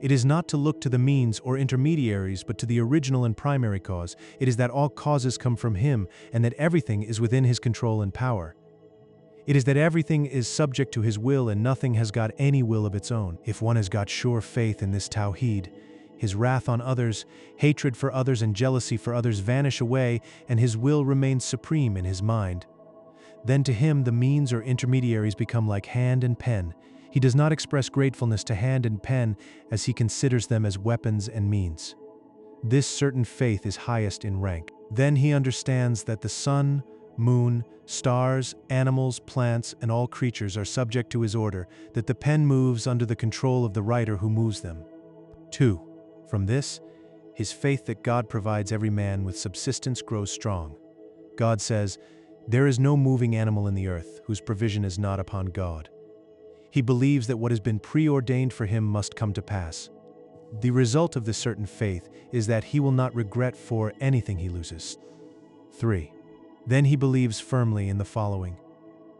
It is not to look to the means or intermediaries but to the original and primary cause. It is that all causes come from Him, and that everything is within His control and power. It is that everything is subject to His will and nothing has got any will of its own. If one has got sure faith in this Tawheed, his wrath on others, hatred for others, and jealousy for others vanish away, and his will remains supreme in his mind. Then to him the means or intermediaries become like hand and pen. He does not express gratefulness to hand and pen, as he considers them as weapons and means. This certain faith is highest in rank. Then he understands that the sun, moon, stars, animals, plants, and all creatures are subject to his order, that the pen moves under the control of the writer who moves them. 2. From this, his faith that God provides every man with subsistence grows strong. God says, "There is no moving animal in the earth whose provision is not upon God." He believes that what has been preordained for him must come to pass. The result of this certain faith is that he will not regret for anything he loses. 3. Then he believes firmly in the following: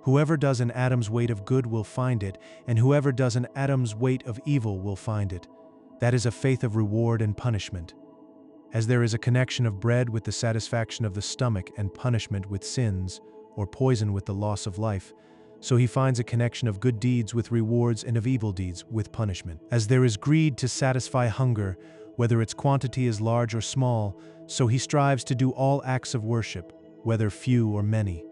whoever does an atom's weight of good will find it, and whoever does an atom's weight of evil will find it. That is a faith of reward and punishment. As there is a connection of bread with the satisfaction of the stomach and punishment with sins, or poison with the loss of life, so he finds a connection of good deeds with rewards and of evil deeds with punishment. As there is greed to satisfy hunger, whether its quantity is large or small, so he strives to do all acts of worship, whether few or many.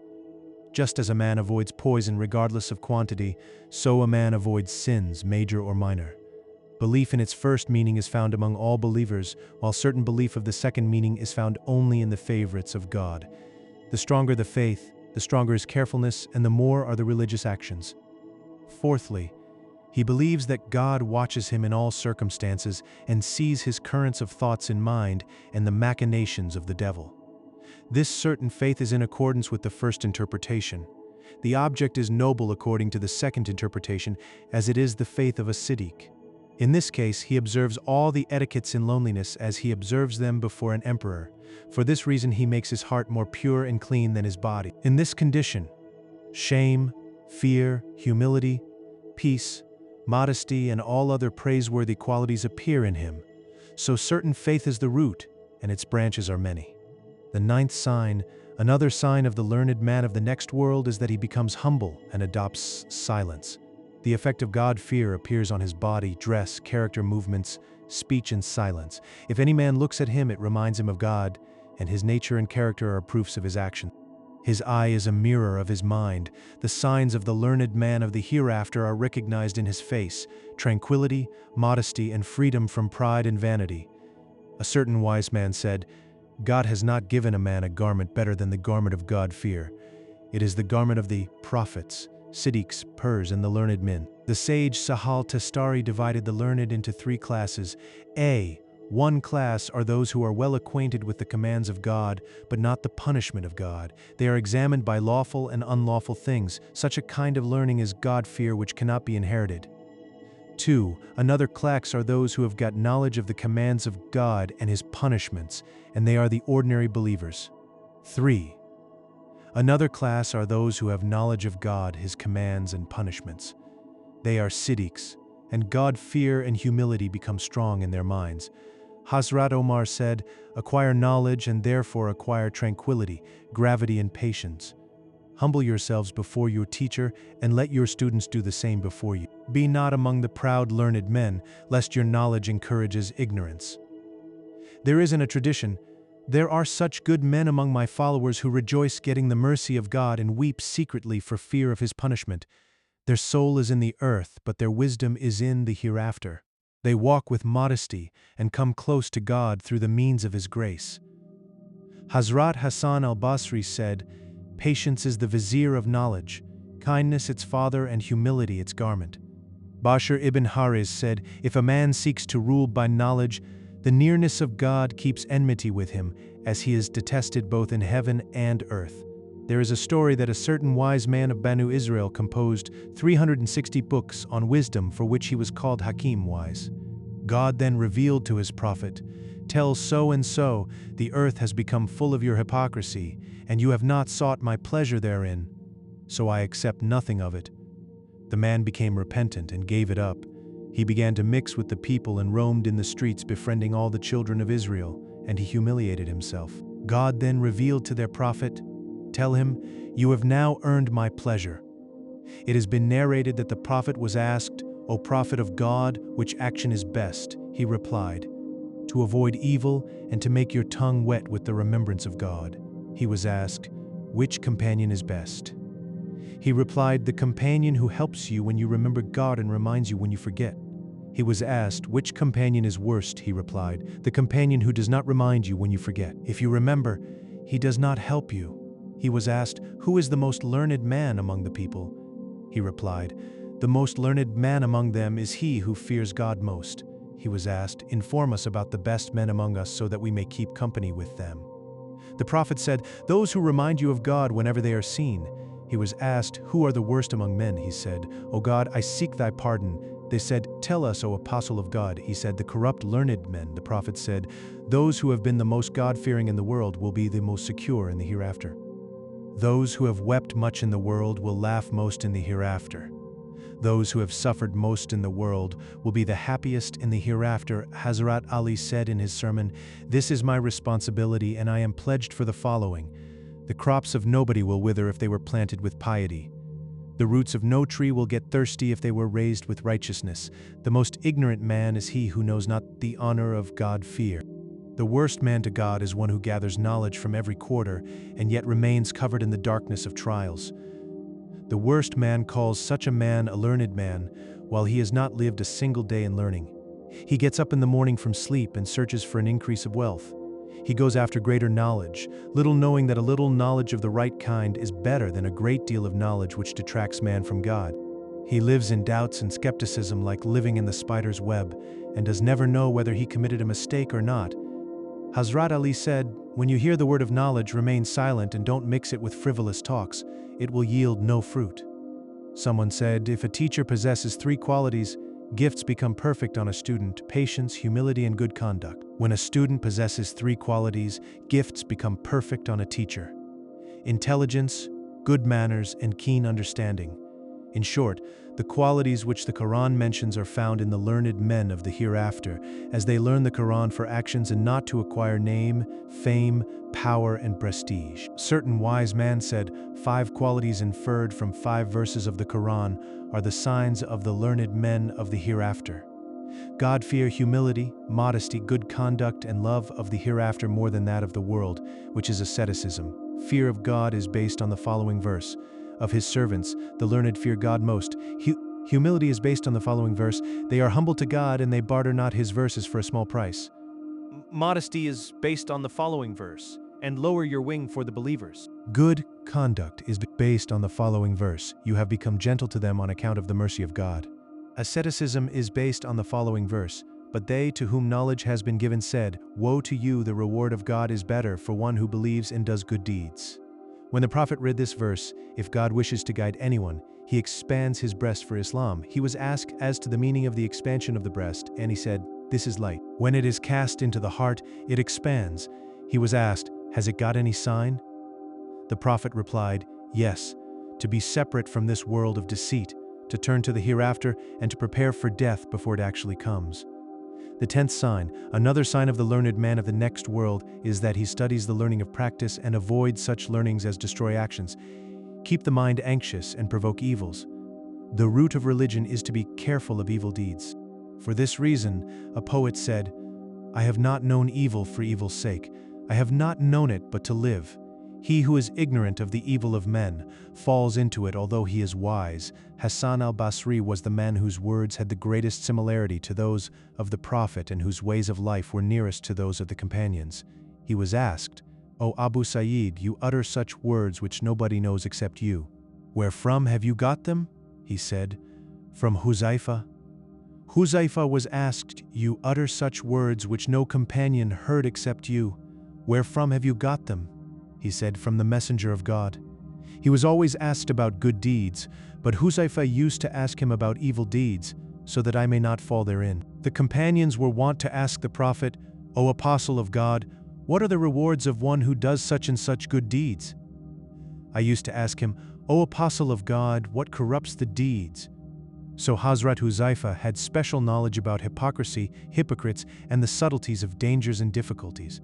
Just as a man avoids poison regardless of quantity, so a man avoids sins, major or minor. Belief in its first meaning is found among all believers, while certain belief of the second meaning is found only in the favorites of God. The stronger the faith, the stronger his carefulness, and the more are the religious actions. Fourthly, he believes that God watches him in all circumstances and sees his currents of thoughts in mind and the machinations of the devil. This certain faith is in accordance with the first interpretation. The object is noble according to the second interpretation, as it is the faith of a Siddiq. In this case, he observes all the etiquettes in loneliness as he observes them before an emperor. For this reason he makes his heart more pure and clean than his body. In this condition, shame, fear, humility, peace, modesty, and all other praiseworthy qualities appear in him. So certain faith is the root, and its branches are many. The ninth sign, another sign of the learned man of the next world, is that he becomes humble and adopts silence. The effect of God-fear appears on his body, dress, character, movements, speech, and silence. If any man looks at him, it reminds him of God, and his nature and character are proofs of his action. His eye is a mirror of his mind. The signs of the learned man of the hereafter are recognized in his face: tranquility, modesty, and freedom from pride and vanity. A certain wise man said, "God has not given a man a garment better than the garment of God-fear. It is the garment of the prophets, Siddiqs, Purs, and the learned men." The sage Sahal Tastari divided the learned into 3 classes. One class are those who are well acquainted with the commands of God, but not the punishment of God. They are examined by lawful and unlawful things. Such a kind of learning is God-fear, which cannot be inherited. 2. Another class are those who have got knowledge of the commands of God and his punishments, and they are the ordinary believers. 3. Another class are those who have knowledge of God, his commands, and punishments. They are Siddiqs, and God-fear and humility become strong in their minds. Hazrat Omar said, "Acquire knowledge and therefore acquire tranquility, gravity, and patience. Humble yourselves before your teacher, and let your students do the same before you. Be not among the proud learned men, lest your knowledge encourages ignorance." There is in a tradition, "There are such good men among my followers who rejoice getting the mercy of God and weep secretly for fear of his punishment. Their soul is in the earth, but their wisdom is in the hereafter. They walk with modesty and come close to God through the means of his grace." Hazrat Hassan al-Basri said, "Patience is the vizier of knowledge, kindness its father, and humility its garment." Bashir ibn Hariz said, "If a man seeks to rule by knowledge, the nearness of God keeps enmity with him, as he is detested both in heaven and earth." There is a story that a certain wise man of Banu Israel composed 360 books on wisdom, for which he was called Hakim, wise. God then revealed to his prophet, "Tell so and so, the earth has become full of your hypocrisy, and you have not sought my pleasure therein, so I accept nothing of it." The man became repentant and gave it up. He began to mix with the people and roamed in the streets, befriending all the children of Israel, and he humiliated himself. God then revealed to their prophet, "Tell him, you have now earned my pleasure." It has been narrated that the prophet was asked, "O prophet of God, which action is best?" He replied, "To avoid evil and to make your tongue wet with the remembrance of God." He was asked, "Which companion is best?" He replied, "The companion who helps you when you remember God and reminds you when you forget." He was asked, "Which companion is worst?" He replied, "The companion who does not remind you when you forget. If you remember, he does not help you." He was asked, "Who is the most learned man among the people?" He replied, "The most learned man among them is he who fears God most." He was asked, "Inform us about the best men among us so that we may keep company with them." The Prophet said, "Those who remind you of God whenever they are seen." He was asked, "Who are the worst among men?" He said, "O God, I seek thy pardon." They said, "Tell us, O Apostle of God." He said, "The corrupt learned men." The Prophet said, "Those who have been the most God-fearing in the world will be the most secure in the hereafter. Those who have wept much in the world will laugh most in the hereafter. Those who have suffered most in the world will be the happiest in the hereafter." Hazrat Ali said in his sermon, "This is my responsibility, and I am pledged for the following. The crops of nobody will wither if they were planted with piety. The roots of no tree will get thirsty if they were raised with righteousness. The most ignorant man is he who knows not the honor of God-fear. The worst man to God is one who gathers knowledge from every quarter and yet remains covered in the darkness of trials. The worst man calls such a man a learned man, while he has not lived a single day in learning. He gets up in the morning from sleep and searches for an increase of wealth. He goes after greater knowledge, little knowing that a little knowledge of the right kind is better than a great deal of knowledge which detracts man from God. He lives in doubts and skepticism like living in the spider's web, and does never know whether he committed a mistake or not." Hazrat Ali said, "When you hear the word of knowledge, remain silent and don't mix it with frivolous talks. It will yield no fruit." Someone said, "If a teacher possesses 3 qualities, gifts become perfect on a student: patience, humility, and good conduct. When a student possesses 3 qualities, gifts become perfect on a teacher: intelligence, good manners, and keen understanding." In short, the qualities which the Quran mentions are found in the learned men of the hereafter, as they learn the Quran for actions and not to acquire name, fame, power, and prestige. Certain wise man said, 5 qualities inferred from 5 verses of the Quran are the signs of the learned men of the hereafter: God-fear, humility, modesty, good conduct, and love of the hereafter more than that of the world, which is asceticism. Fear of God is based on the following verse: "Of his servants, the learned fear God most." Humility is based on the following verse: "They are humble to God and they barter not his verses for a small price." Modesty is based on the following verse: "And lower your wing for the believers." Good conduct is based on the following verse: "You have become gentle to them on account of the mercy of God." Asceticism is based on the following verse: "But they to whom knowledge has been given said, Woe to you, the reward of God is better for one who believes and does good deeds." When the Prophet read this verse, if God wishes to guide anyone, he expands his breast for Islam. He was asked as to the meaning of the expansion of the breast, and he said, "This is light. When it is cast into the heart, it expands." He was asked, "Has it got any sign?" The Prophet replied, "Yes, to be separate from this world of deceit, to turn to the hereafter, and to prepare for death before it actually comes." The 10th sign, another sign of the learned man of the next world, is that he studies the learning of practice and avoids such learnings as destroy actions, keep the mind anxious, and provoke evils. The root of religion is to be careful of evil deeds. For this reason, a poet said, "I have not known evil for evil's sake. I have not known it but to live. He who is ignorant of the evil of men falls into it although he is wise." Hassan al-Basri was the man whose words had the greatest similarity to those of the Prophet and whose ways of life were nearest to those of the companions. He was asked, "O Abu Sa'id, you utter such words which nobody knows except you. Where from have you got them?" He said, "From Huzaifa." Huzaifa was asked, "You utter such words which no companion heard except you. Where from have you got them?" He said, "From the Messenger of God." He was always asked about good deeds, but Huzaifa used to ask him about evil deeds, so that I may not fall therein. The companions were wont to ask the Prophet, "O Apostle of God, what are the rewards of one who does such and such good deeds?" I used to ask him, "O Apostle of God, what corrupts the deeds?" So Hazrat Huzaifa had special knowledge about hypocrisy, hypocrites, and the subtleties of dangers and difficulties.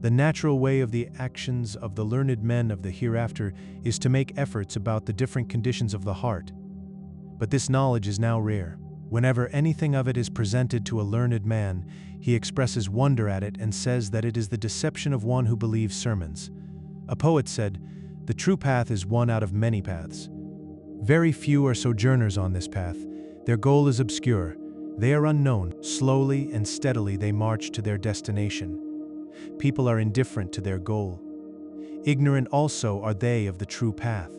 The natural way of the actions of the learned men of the hereafter is to make efforts about the different conditions of the heart. But this knowledge is now rare. Whenever anything of it is presented to a learned man, he expresses wonder at it and says that it is the deception of one who believes sermons. A poet said, "The true path is one out of many paths. Very few are sojourners on this path. Their goal is obscure. They are unknown. Slowly and steadily they march to their destination. People are indifferent to their goal. Ignorant also are they of the true path.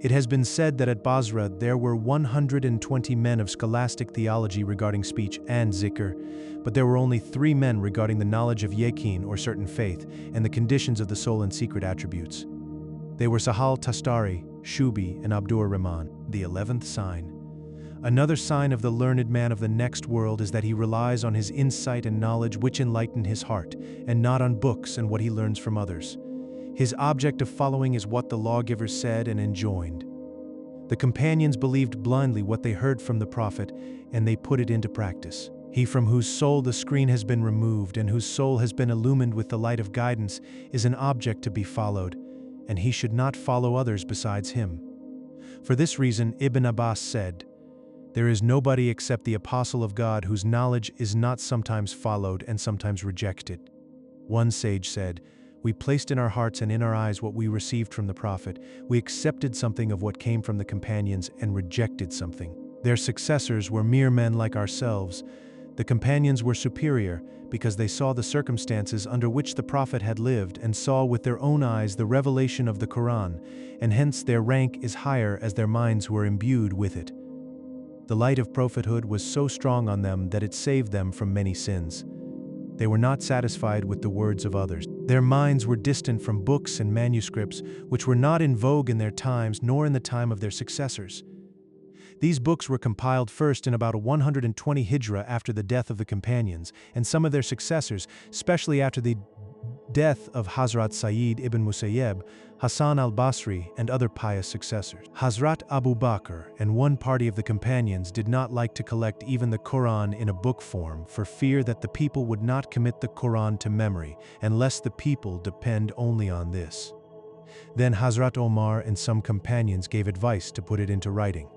It has been said that at Basra there were 120 men of scholastic theology regarding speech and zikr, but there were only 3 men regarding the knowledge of yaqeen or certain faith and the conditions of the soul and secret attributes. They were Sahal Tastari, Shubi, and Abdur Rahman. The 11th sign. Another sign of the learned man of the next world is that he relies on his insight and knowledge which enlighten his heart, and not on books and what he learns from others. His object of following is what the lawgivers said and enjoined. The companions believed blindly what they heard from the Prophet, and they put it into practice. He from whose soul the screen has been removed and whose soul has been illumined with the light of guidance is an object to be followed, and he should not follow others besides him. For this reason, Ibn Abbas said, "There is nobody except the Apostle of God whose knowledge is not sometimes followed and sometimes rejected." One sage said, "We placed in our hearts and in our eyes what we received from the Prophet. We accepted something of what came from the companions and rejected something. Their successors were mere men like ourselves. The companions were superior because they saw the circumstances under which the Prophet had lived and saw with their own eyes the revelation of the Quran, and hence their rank is higher as their minds were imbued with it. The light of prophethood was so strong on them that it saved them from many sins. They were not satisfied with the words of others. Their minds were distant from books and manuscripts, which were not in vogue in their times nor in the time of their successors. These books were compiled first in about 120 Hijra after the death of the companions, and some of their successors, especially after the death of Hazrat Sayyid ibn Musayyib, Hassan al-Basri, and other pious successors. Hazrat Abu Bakr and one party of the companions did not like to collect even the Quran in a book form for fear that the people would not commit the Quran to memory, and lest the people depend only on this. Then Hazrat Omar and some companions gave advice to put it into writing.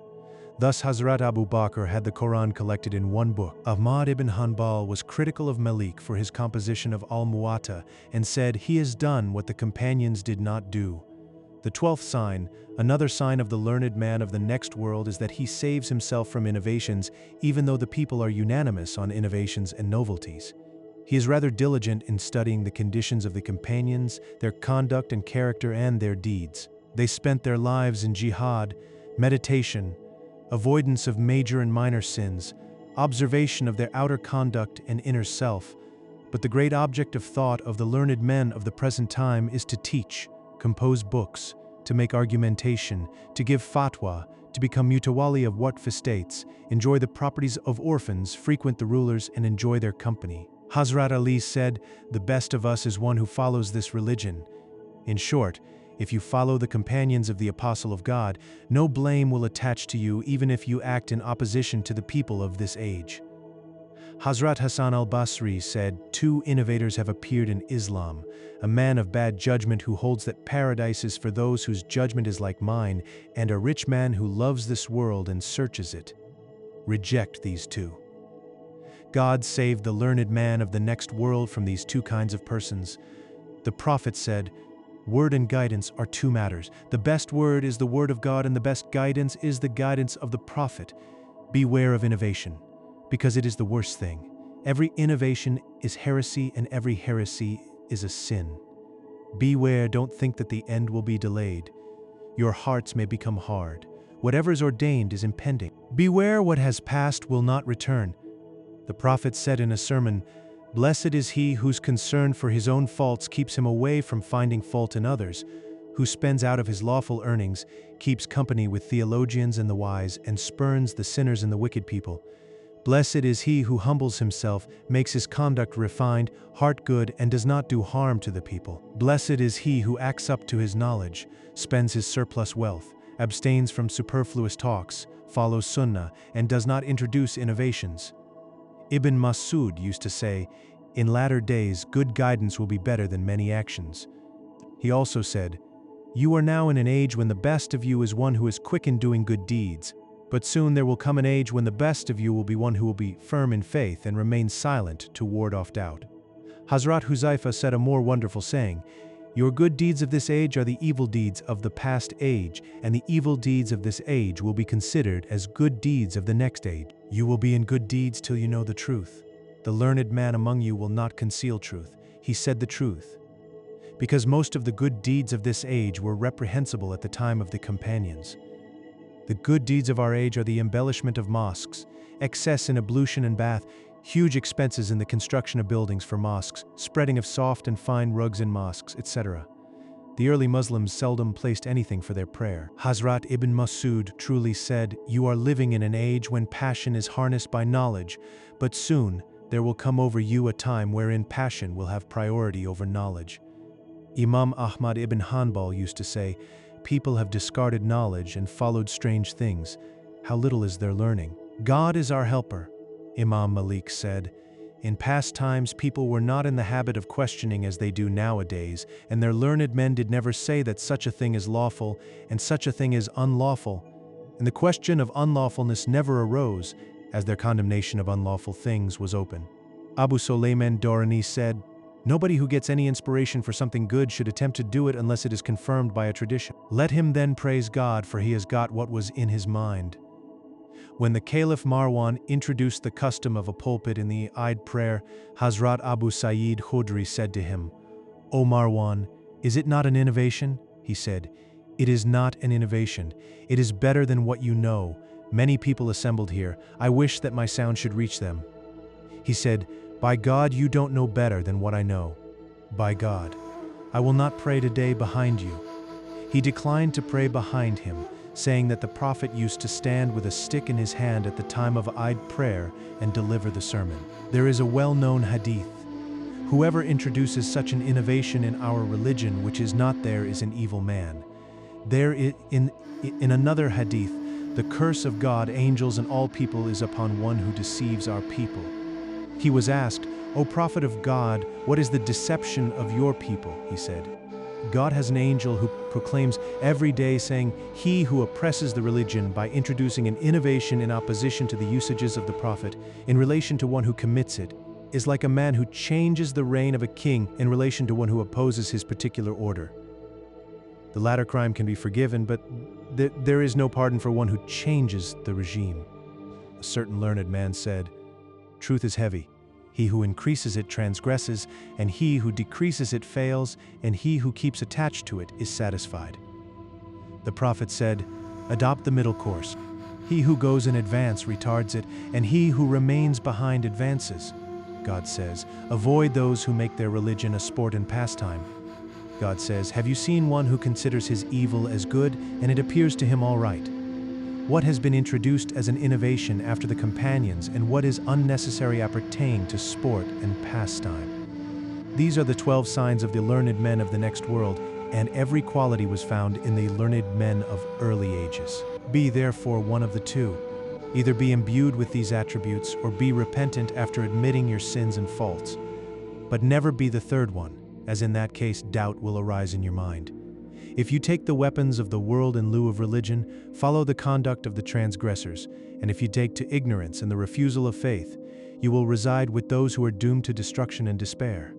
Thus Hazrat Abu Bakr had the Quran collected in one book. Ahmad ibn Hanbal was critical of Malik for his composition of Al-Muwatta and said, "He has done what the companions did not do." The 12th sign, another sign of the learned man of the next world, is that he saves himself from innovations even though the people are unanimous on innovations and novelties. He is rather diligent in studying the conditions of the companions, their conduct and character and their deeds. They spent their lives in jihad, meditation, avoidance of major and minor sins, observation of their outer conduct and inner self. But the great object of thought of the learned men of the present time is to teach, compose books, to make argumentation, to give fatwa, to become mutawali of waqf estates, enjoy the properties of orphans, frequent the rulers, and enjoy their company. Hazrat Ali said, "The best of us is one who follows this religion." In short, if you follow the companions of the Apostle of God, no blame will attach to you even if you act in opposition to the people of this age. Hazrat Hassan al-Basri said, "Two innovators have appeared in Islam, a man of bad judgment who holds that paradise is for those whose judgment is like mine, and a rich man who loves this world and searches it. Reject these two." God saved the learned man of the next world from these two kinds of persons. The Prophet said, "Word and guidance are two matters. The best word is the word of God, and the best guidance is the guidance of the Prophet. Beware of innovation, because it is the worst thing. Every innovation is heresy, and every heresy is a sin. Beware, don't think that the end will be delayed. Your hearts may become hard. Whatever is ordained is impending. Beware, what has passed will not return." The Prophet said in a sermon, "Blessed is he whose concern for his own faults keeps him away from finding fault in others, who spends out of his lawful earnings, keeps company with theologians and the wise, and spurns the sinners and the wicked people. Blessed is he who humbles himself, makes his conduct refined, heart good, and does not do harm to the people. Blessed is he who acts up to his knowledge, spends his surplus wealth, abstains from superfluous talks, follows sunnah, and does not introduce innovations." Ibn Mas'ud used to say, "In latter days, good guidance will be better than many actions." He also said, "You are now in an age when the best of you is one who is quick in doing good deeds, but soon there will come an age when the best of you will be one who will be firm in faith and remain silent to ward off doubt." Hazrat Huzaifa said a more wonderful saying, Your good deeds of this age are the evil deeds of the past age, and the evil deeds of this age will be considered as good deeds of the next age. You will be in good deeds till you know the truth. The learned man among you will not conceal truth. He said the truth. Because most of the good deeds of this age were reprehensible at the time of the companions. The good deeds of our age are the embellishment of mosques, excess in ablution and bath, huge expenses in the construction of buildings for mosques, spreading of soft and fine rugs in mosques, etc. The early Muslims seldom placed anything for their prayer. Hazrat Ibn Masud truly said, "You are living in an age when passion is harnessed by knowledge, but soon there will come over you a time wherein passion will have priority over knowledge." Imam Ahmad ibn Hanbal used to say, "People have discarded knowledge and followed strange things. How little is their learning? God is our helper." Imam Malik said, "In past times people were not in the habit of questioning as they do nowadays, and their learned men did never say that such a thing is lawful and such a thing is unlawful. And the question of unlawfulness never arose, as their condemnation of unlawful things was open." Abu Sulayman Dorani said, "Nobody who gets any inspiration for something good should attempt to do it unless it is confirmed by a tradition. Let him then praise God, for he has got what was in his mind." When the Caliph Marwan introduced the custom of a pulpit in the Eid prayer, Hazrat Abu Sa'id Khudri said to him, "O Marwan, is it not an innovation?" He said, "It is not an innovation. It is better than what you know. Many people assembled here. I wish that my sound should reach them." He said, "By God, you don't know better than what I know. By God, I will not pray today behind you." He declined to pray behind him, saying that the Prophet used to stand with a stick in his hand at the time of Eid prayer and deliver the sermon. There is a well-known hadith: "Whoever introduces such an innovation in our religion which is not there is an evil man." In another hadith, "The curse of God, angels and all people is upon one who deceives our people." He was asked, "O Prophet of God, what is the deception of your people?" He said, "God has an angel who proclaims every day saying, 'He who oppresses the religion by introducing an innovation in opposition to the usages of the Prophet in relation to one who commits it, is like a man who changes the reign of a king in relation to one who opposes his particular order.' The latter crime can be forgiven, but there is no pardon for one who changes the regime." A certain learned man said, "Truth is heavy. He who increases it transgresses, and he who decreases it fails, and he who keeps attached to it is satisfied." The Prophet said, "Adopt the middle course. He who goes in advance retards it, and he who remains behind advances." God says, "Avoid those who make their religion a sport and pastime." God says, "Have you seen one who considers his evil as good, and it appears to him all right? What has been introduced as an innovation after the companions, and what is unnecessary appertain to sport and pastime?" These are the 12 signs of the learned men of the next world, and every quality was found in the learned men of early ages. Be therefore one of the two. Either be imbued with these attributes, or be repentant after admitting your sins and faults. But never be the third one, as in that case doubt will arise in your mind. If you take the weapons of the world in lieu of religion, follow the conduct of the transgressors, and if you take to ignorance and the refusal of faith, you will reside with those who are doomed to destruction and despair.